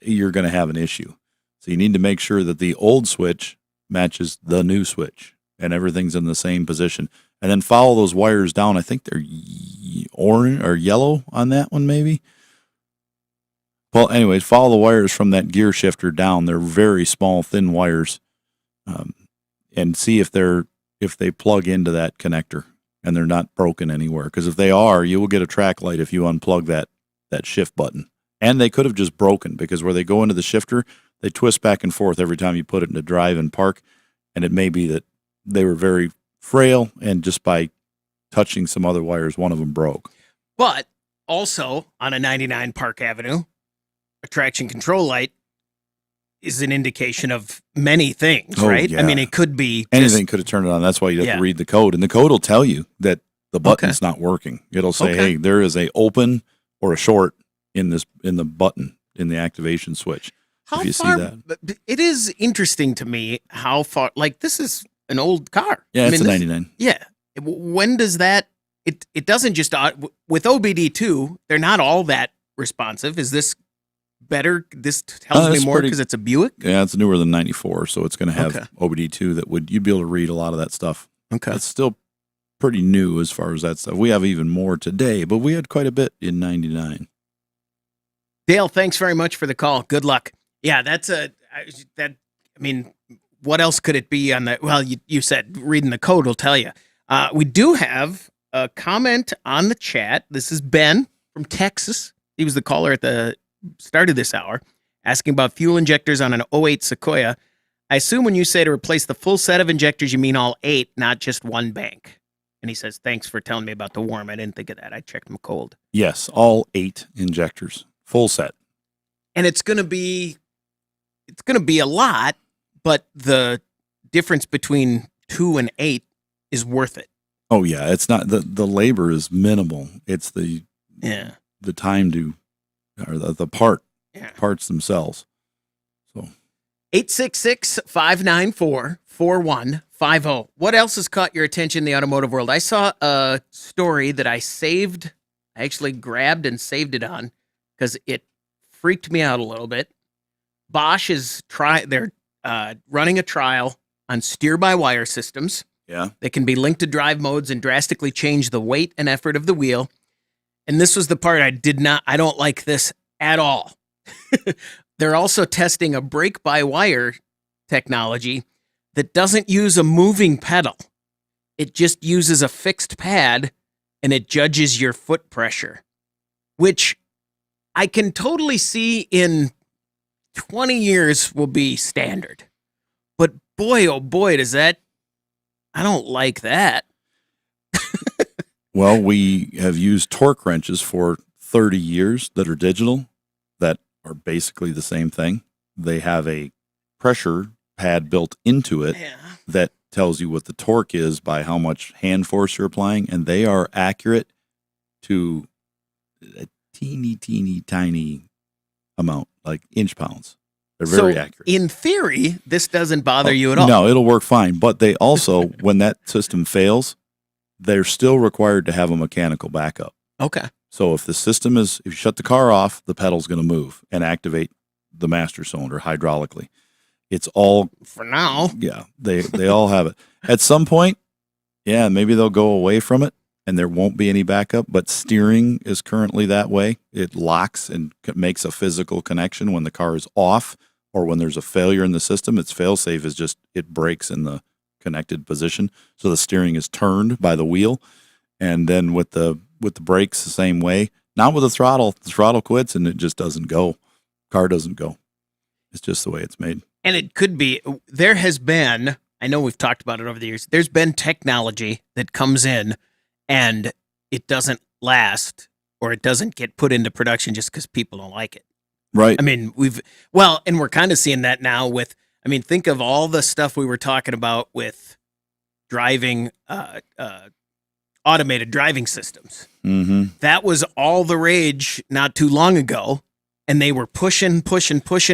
you're going to have an issue. So you need to make sure that the old switch matches the new switch and everything's in the same position. And then follow those wires down. I think they're orange or yellow on that one, maybe. Well, anyways, follow the wires from that gear shifter down. They're very small, thin wires, and see if they plug into that connector and they're not broken anywhere. Because if they are, you will get a track light if you unplug that shift button. And they could have just broken, because where they go into the shifter, they twist back and forth every time you put it into drive and park. And it may be that they were very frail, and just by touching some other wires, one of them broke. But also on a 99 Park Avenue, a traction control light is an indication of many things, right? Yeah. I mean, it could be anything could have turned it on. That's why you have to read the code, and the code will tell you that the button's not working. It'll say, "Hey, there is a open or a short in the button in the activation switch." How if you far, see that, it is interesting to me how far. Like, this is an old car. Yeah, it's a 99. Yeah. When does that? It doesn't just with OBD2. They're not all that responsive. Is this better? This tells me more because it's a Buick. Yeah, it's newer than 94, so it's going to have OBD2 you'd be able to read a lot of that stuff. Okay, it's still pretty new as far as that stuff. We have even more today, but we had quite a bit in 99. Dale, thanks very much for the call. Good luck. Yeah, I mean, what else could it be on the? Well, you said reading the code will tell you. We do have a comment on the chat. This is Ben from Texas. He was the caller at the start of this hour, asking about fuel injectors on an '08 Sequoia. I assume when you say to replace the full set of injectors, you mean all 8, not just one bank. And he says, thanks for telling me about the worm. I didn't think of that. I checked them cold. Yes, all 8 injectors, full set. And it's going to be a lot, but the difference between 2 and 8 is worth it. Oh yeah, it's not the labor is minimal. It's the time to or the parts themselves. So 866-594-4150. What else has caught your attention in the automotive world? I saw a story that I saved. I actually grabbed and saved it on because it freaked me out a little bit. Bosch is they're running a trial on steer-by-wire systems. Yeah. That can be linked to drive modes and drastically change the weight and effort of the wheel. And this was the part I don't like this at all. They're also testing a brake-by-wire technology that doesn't use a moving pedal. It just uses a fixed pad and it judges your foot pressure, which I can totally see in 20 years will be standard. But boy, oh boy, I don't like that. Well, we have used torque wrenches for 30 years that are digital that are basically the same thing. They have a pressure pad built into it that tells you what the torque is by how much hand force you're applying, and they are accurate to a teeny, teeny, tiny amount, like inch pounds. They're very accurate. In theory, this doesn't bother you at all. No, it'll work fine. But they also, when that system fails, they're still required to have a mechanical backup. Okay. So if if you shut the car off, the pedal's going to move and activate the master cylinder hydraulically. It's all for now. Yeah, they all have it. At some point, yeah, maybe they'll go away from it and there won't be any backup, but steering is currently that way. It locks and makes a physical connection when the car is off or when there's a failure in the system. Its fail-safe is just it breaks in the connected position. So the steering is turned by the wheel. And then with the brakes the same way. Not with the throttle. The throttle quits and it just doesn't go. Car doesn't go. It's just the way it's made. And it could be, there has been, I know we've talked about it over the years, there's been technology that comes in and it doesn't last or it doesn't get put into production just because people don't like it. Right. I mean, and we're kind of seeing that now with, think of all the stuff we were talking about with driving, automated driving systems. Mm-hmm. That was all the rage not too long ago. And they were pushing,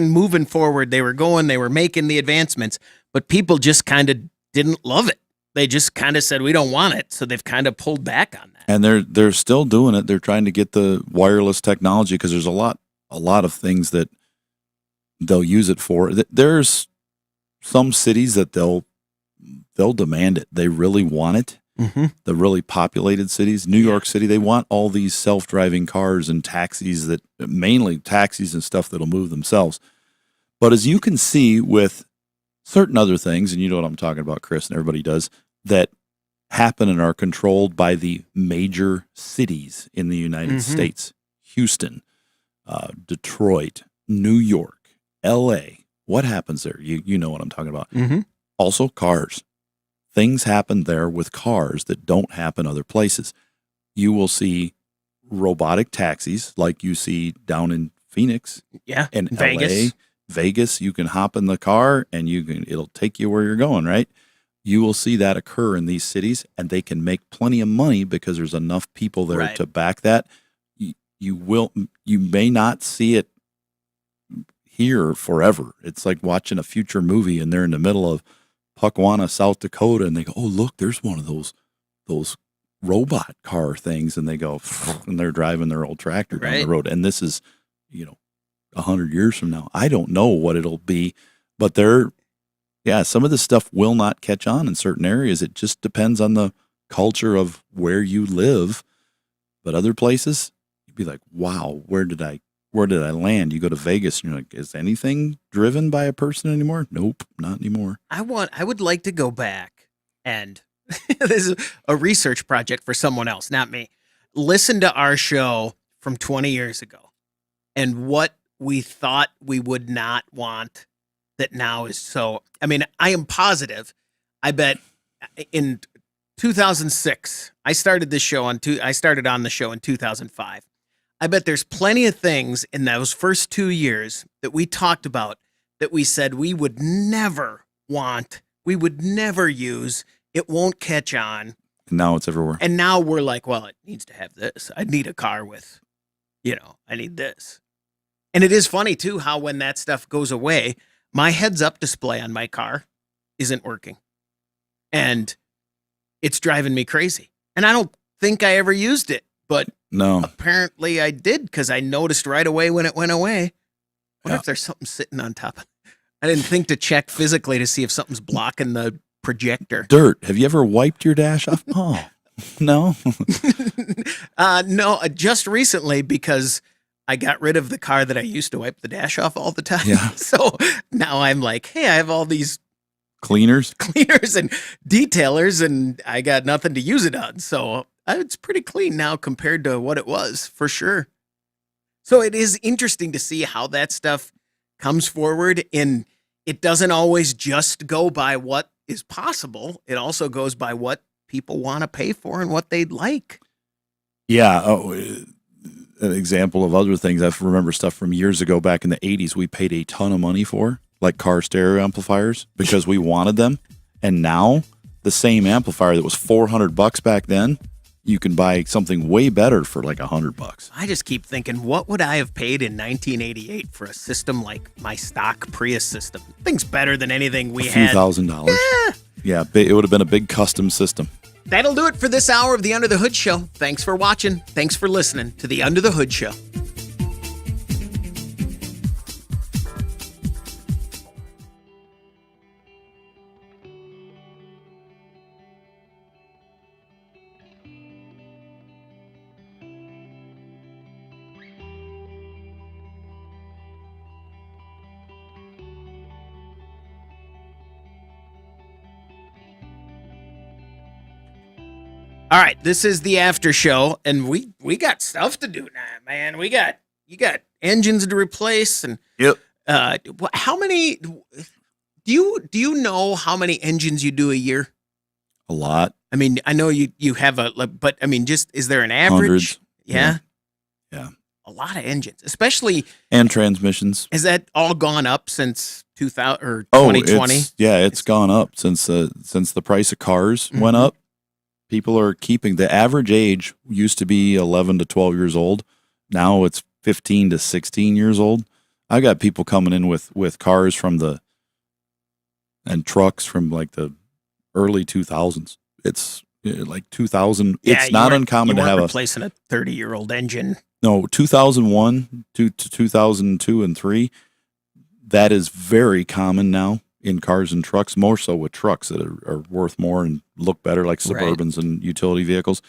moving forward. They were making the advancements, but people just kind of didn't love it. They just kind of said, we don't want it. So they've kind of pulled back on that. And they're still doing it. They're trying to get the wireless technology because there's a lot of things that they'll use it for. There's some cities that they'll demand it. They really want it. Mm-hmm. The really populated cities, New York City, they want all these self-driving cars and taxis mainly taxis and stuff that'll move themselves. But as you can see with certain other things, and you know what I'm talking about, Chris, and everybody does, that happen and are controlled by the major cities in the United States, Houston, Detroit, New York, L.A. What happens there? You know what I'm talking about. Mm-hmm. Also, cars. Things happen there with cars that don't happen other places. You will see robotic taxis like you see down in Phoenix. Yeah, in Vegas. LA, Vegas, you can hop in the car and it'll take you where you're going, right? You will see that occur in these cities and they can make plenty of money because there's enough people there to back that. You may not see it here forever. It's like watching a future movie and they're in the middle of Puckwana, South Dakota, and they go, oh, look, there's one of those robot car things, and they go, and they're driving their old tractor down the road. And this is, 100 years from now. I don't know what it'll be, but some of this stuff will not catch on in certain areas. It just depends on the culture of where you live. But other places, you'd be like, wow, where did I land? You go to Vegas and you're like, is anything driven by a person anymore? Nope, not anymore. I would like to go back and this is a research project for someone else, not me. Listen to our show from 20 years ago and what we thought we would not want that now is so. I am positive. I bet in 2006, I started on the show in 2005. I bet there's plenty of things in those first 2 years that we talked about that we said we would never want, we would never use, it won't catch on. And now it's everywhere. And now we're like, well, it needs to have this. I need a car with, I need this. And it is funny, too, how when that stuff goes away, my heads-up display on my car isn't working. And it's driving me crazy. And I don't think I ever used it, but no, apparently I did because I noticed right away when it went away. I wonder if there's something sitting on top of it. I didn't think to check physically to see if something's blocking the projector. Dirt. Have you ever wiped your dash off? Oh, no. No, just recently because I got rid of the car that I used to wipe the dash off all the time. Yeah. So now I'm like, hey, I have all these cleaners and detailers, and I got nothing to use it on. So it's pretty clean now compared to what it was, for sure. So it is interesting to see how that stuff comes forward, and it doesn't always just go by what is possible. It also goes by what people want to pay for and what they'd like. Yeah. Oh, an example of other things. I remember stuff from years ago back in the 80s we paid a ton of money for, like car stereo amplifiers, because we wanted them. And now the same amplifier that was $400 back then, you can buy something way better for like $100. I just keep thinking, what would I have paid in 1988 for a system like my stock Prius system? Thing's better than anything we had. A few $1,000s. Yeah, it would have been a big custom system. That'll do it for this hour of the Under the Hood Show. Thanks for watching. Thanks for listening to the Under the Hood Show. All right, this is the after show, and we got stuff to do now, man. You got engines to replace, and yep. How many? Do you know how many engines you do a year? A lot. I mean, I know you have but I mean, just is there an average? Hundreds. Yeah. Yeah. A lot of engines, especially and transmissions. Has that all gone up since 2000 or 2020? 2020? It's gone up since the price of cars went up. People are keeping the average age used to be 11 to 12 years old. Now it's 15 to 16 years old. I got people coming in with cars and trucks from like the early 2000s. It's like 2000. Yeah, it's not uncommon to have replacing a 30-year-old engine. No, 2001 to 2002 and 3. That is very common now in cars and trucks, more so with trucks that are worth more and look better, like Suburbans and utility vehicles.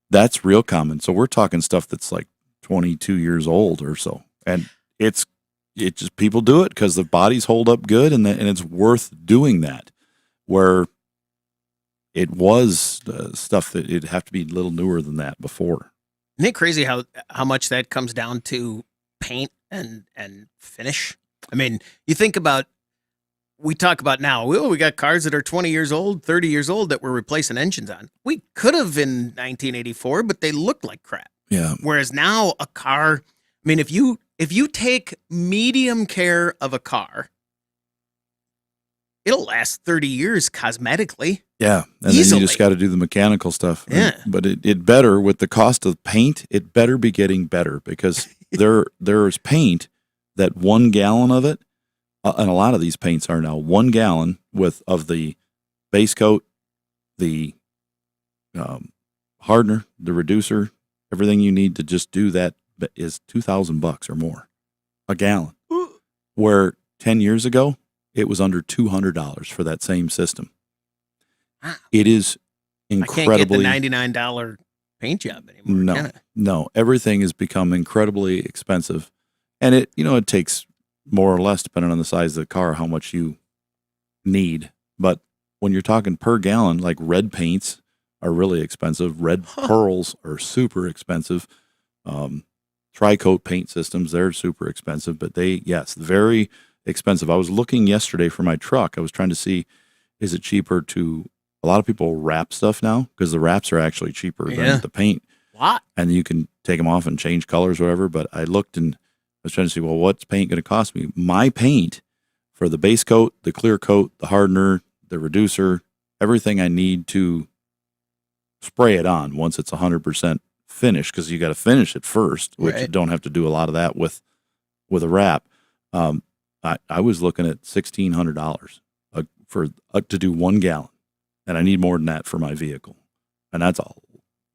That's real common. So we're talking stuff that's like 22 years old or so, and it just people do it because the bodies hold up good, and it's worth doing that. Where it was stuff that it'd have to be a little newer than that before. Isn't it crazy how much that comes down to paint and finish? I mean, you think about. We talk about now, we got cars that are 20 years old, 30 years old that we're replacing engines on. We could have in 1984, but they looked like crap. Yeah. Whereas now a car, I mean, if you take medium care of a car, it'll last 30 years cosmetically. Yeah. And easily. Then you just got to do the mechanical stuff. Yeah. But it better, with the cost of paint, it better be getting better, because there's paint that 1 gallon of it, and a lot of these paints are now 1 gallon of the base coat, the hardener, the reducer, everything you need to just do that is $2,000 or more a gallon. Where 10 years ago it was under $200 for that same system. It is incredibly. I can't get the $99 paint job anymore. No, everything has become incredibly expensive, and it takes more or less, depending on the size of the car, how much you need. But when you're talking per gallon, like red paints are really expensive. Red pearls are super expensive. Tri-coat paint systems, they're super expensive, but very expensive. I was looking yesterday for my truck. I was trying to see, is it cheaper to, a lot of people wrap stuff now, because the wraps are actually cheaper than the paint. What? And you can take them off and change colors or whatever. But I looked and I was trying to see, well, what's paint going to cost me? My paint for the base coat, the clear coat, the hardener, the reducer, everything I need to spray it on once it's 100% finished, because you got to finish it first, which you Right. don't have to do a lot of that with a wrap. I was looking at $1,600 for to do 1 gallon, and I need more than that for my vehicle, and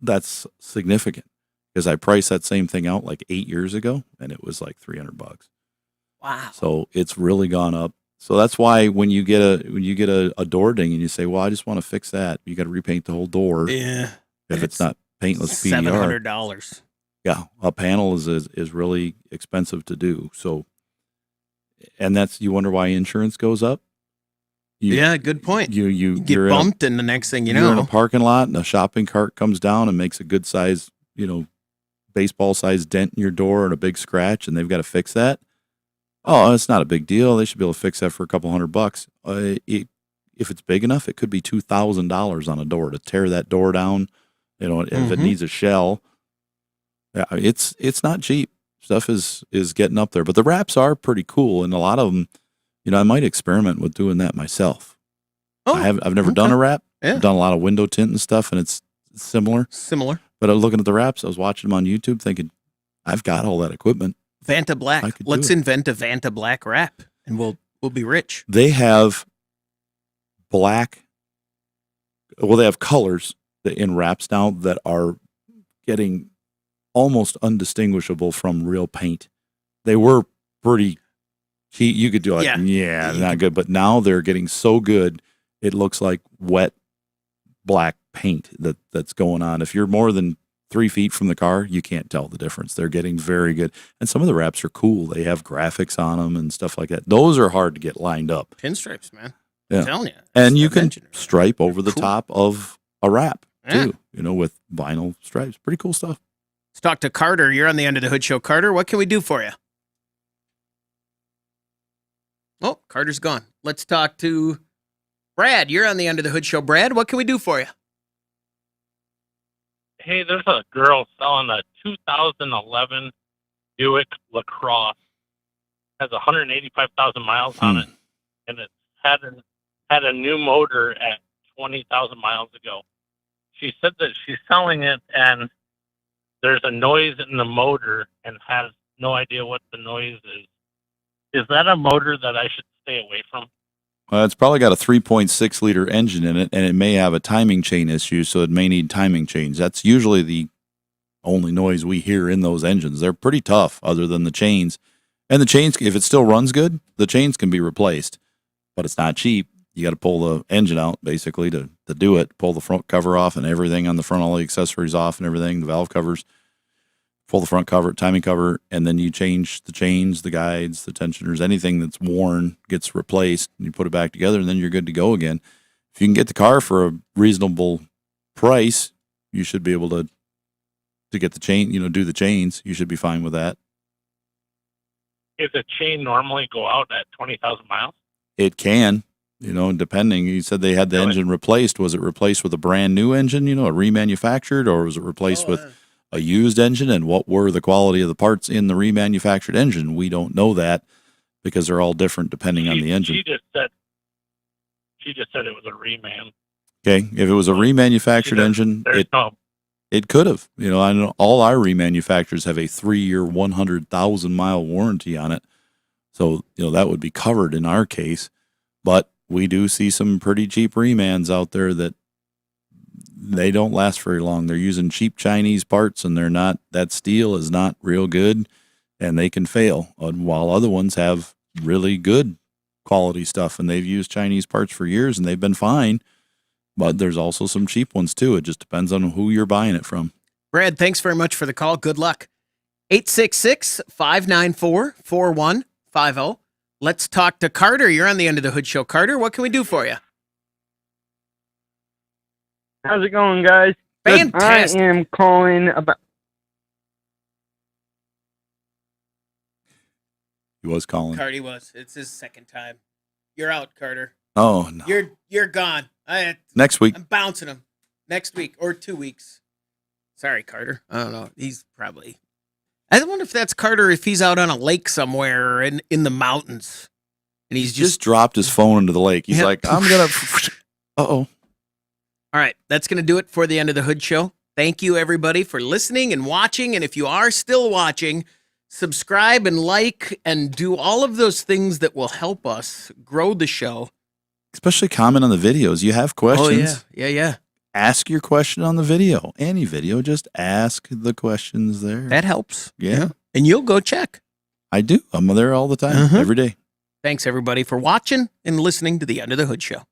that's significant, because I priced that same thing out like 8 years ago, and it was like $300. Wow. So it's really gone up. So that's why when you get a door ding and you say, well, I just want to fix that, you got to repaint the whole door. Yeah. If it's not paintless PDR. $700. Yeah, a panel is really expensive to do. So, and that's, you wonder why insurance goes up. Yeah, good point. You get you're bumped, and the next thing you you're in know, a parking lot, and a shopping cart comes down and makes a good size, baseball size dent in your door and a big scratch, and they've got to fix that. Oh, it's not a big deal. They should be able to fix that for a couple $100. If it's big enough, it could be $2,000 on a door to tear that door down. If it needs a shell, it's not cheap. Stuff is getting up there, but the wraps are pretty cool, and a lot of them, I might experiment with doing that myself. I've never done a wrap. Yeah. I've done a lot of window tint and stuff, and it's similar. But I was looking at the wraps. I was watching them on YouTube, thinking, I've got all that equipment. Vanta Black. I could Let's do it. invent a Vanta Black wrap, and we'll be rich. They have black. Well, they have colors in wraps now that are getting almost undistinguishable from real paint. They were pretty cheap. You could do not good. But now they're getting so good, it looks like wet black paint that's going on. If you're more than 3 feet from the car, you can't tell the difference. They're getting very good. And some of the wraps are cool. They have graphics on them and stuff like that. Those are hard to get lined up. Pinstripes, man. Yeah. I'm telling you. And you can stripe over the top of a wrap too, with vinyl stripes. Pretty cool stuff. Let's talk to Carter. You're on the Under the Hood Show. Carter, what can we do for you? Oh, Carter's gone. Let's talk to Brad. You're on the Under the Hood Show. Brad, what can we do for you? Hey, there's a girl selling a 2011 Buick LaCrosse. Has 185,000 miles on it, and it had a new motor at 20,000 miles ago. She said that she's selling it, and there's a noise in the motor, and has no idea what the noise is. Is that a motor that I should stay away from? It's probably got a 3.6 liter engine in it, and it may have a timing chain issue, so it may need timing chains. That's usually the only noise we hear in those engines. They're pretty tough, other than the chains. And the chains, if it still runs good, the chains can be replaced, but it's not cheap. You got to pull the engine out, basically, to do it. Pull the front cover off and everything on the front, all the accessories off and everything, the valve covers. Pull the front cover, timing cover, and then you change the chains, the guides, the tensioners, anything that's worn gets replaced, and you put it back together, and then you're good to go again. If you can get the car for a reasonable price, you should be able to get the chain, do the chains. You should be fine with that. Is a chain normally go out at 20,000 miles? It can, depending. You said they had the engine replaced. Was it replaced with a brand new engine, a remanufactured, or was it replaced with a used engine? And what were the quality of the parts in the remanufactured engine? We don't know that, because they're all different depending on the engine. She just said it was a reman. Okay, if it was a remanufactured engine, it could have. I know all our remanufacturers have a 3-year, 100,000-mile warranty on it, so that would be covered in our case. But we do see some pretty cheap remans out there that they don't last very long. They're using cheap Chinese parts, and that steel is not real good, and they can fail. While other ones have really good quality stuff, and they've used Chinese parts for years, and they've been fine. But there's also some cheap ones too. It just depends on who you're buying it from. Brad, thanks very much for the call. Good luck. 866-594-4150. Let's talk to Carter. You're on the Under the Hood Show. Carter, what can we do for you? How's it going, guys? Fantastic. I am calling about. He was calling. Carter was. It's his second time. You're out, Carter. Oh, no. You're gone. Next week. I'm bouncing him. Next week or 2 weeks. Sorry, Carter. I don't know. He's probably. I wonder if that's Carter, if he's out on a lake somewhere in the mountains, and he's just dropped his phone into the lake. He's like, I'm gonna. Uh-oh. All All right, that's going to do it for the End of the Hood Show. Thank you, everybody, for listening and watching. And if you are still watching, subscribe and like and do all of those things that will help us grow the show. Especially comment on the videos. You have questions. Oh, yeah. Ask your question on the video. Any video, just ask the questions there. That helps. Yeah. And you'll go check. I do. I'm there all the time, every day. Thanks, everybody, for watching and listening to the Under the Hood Show.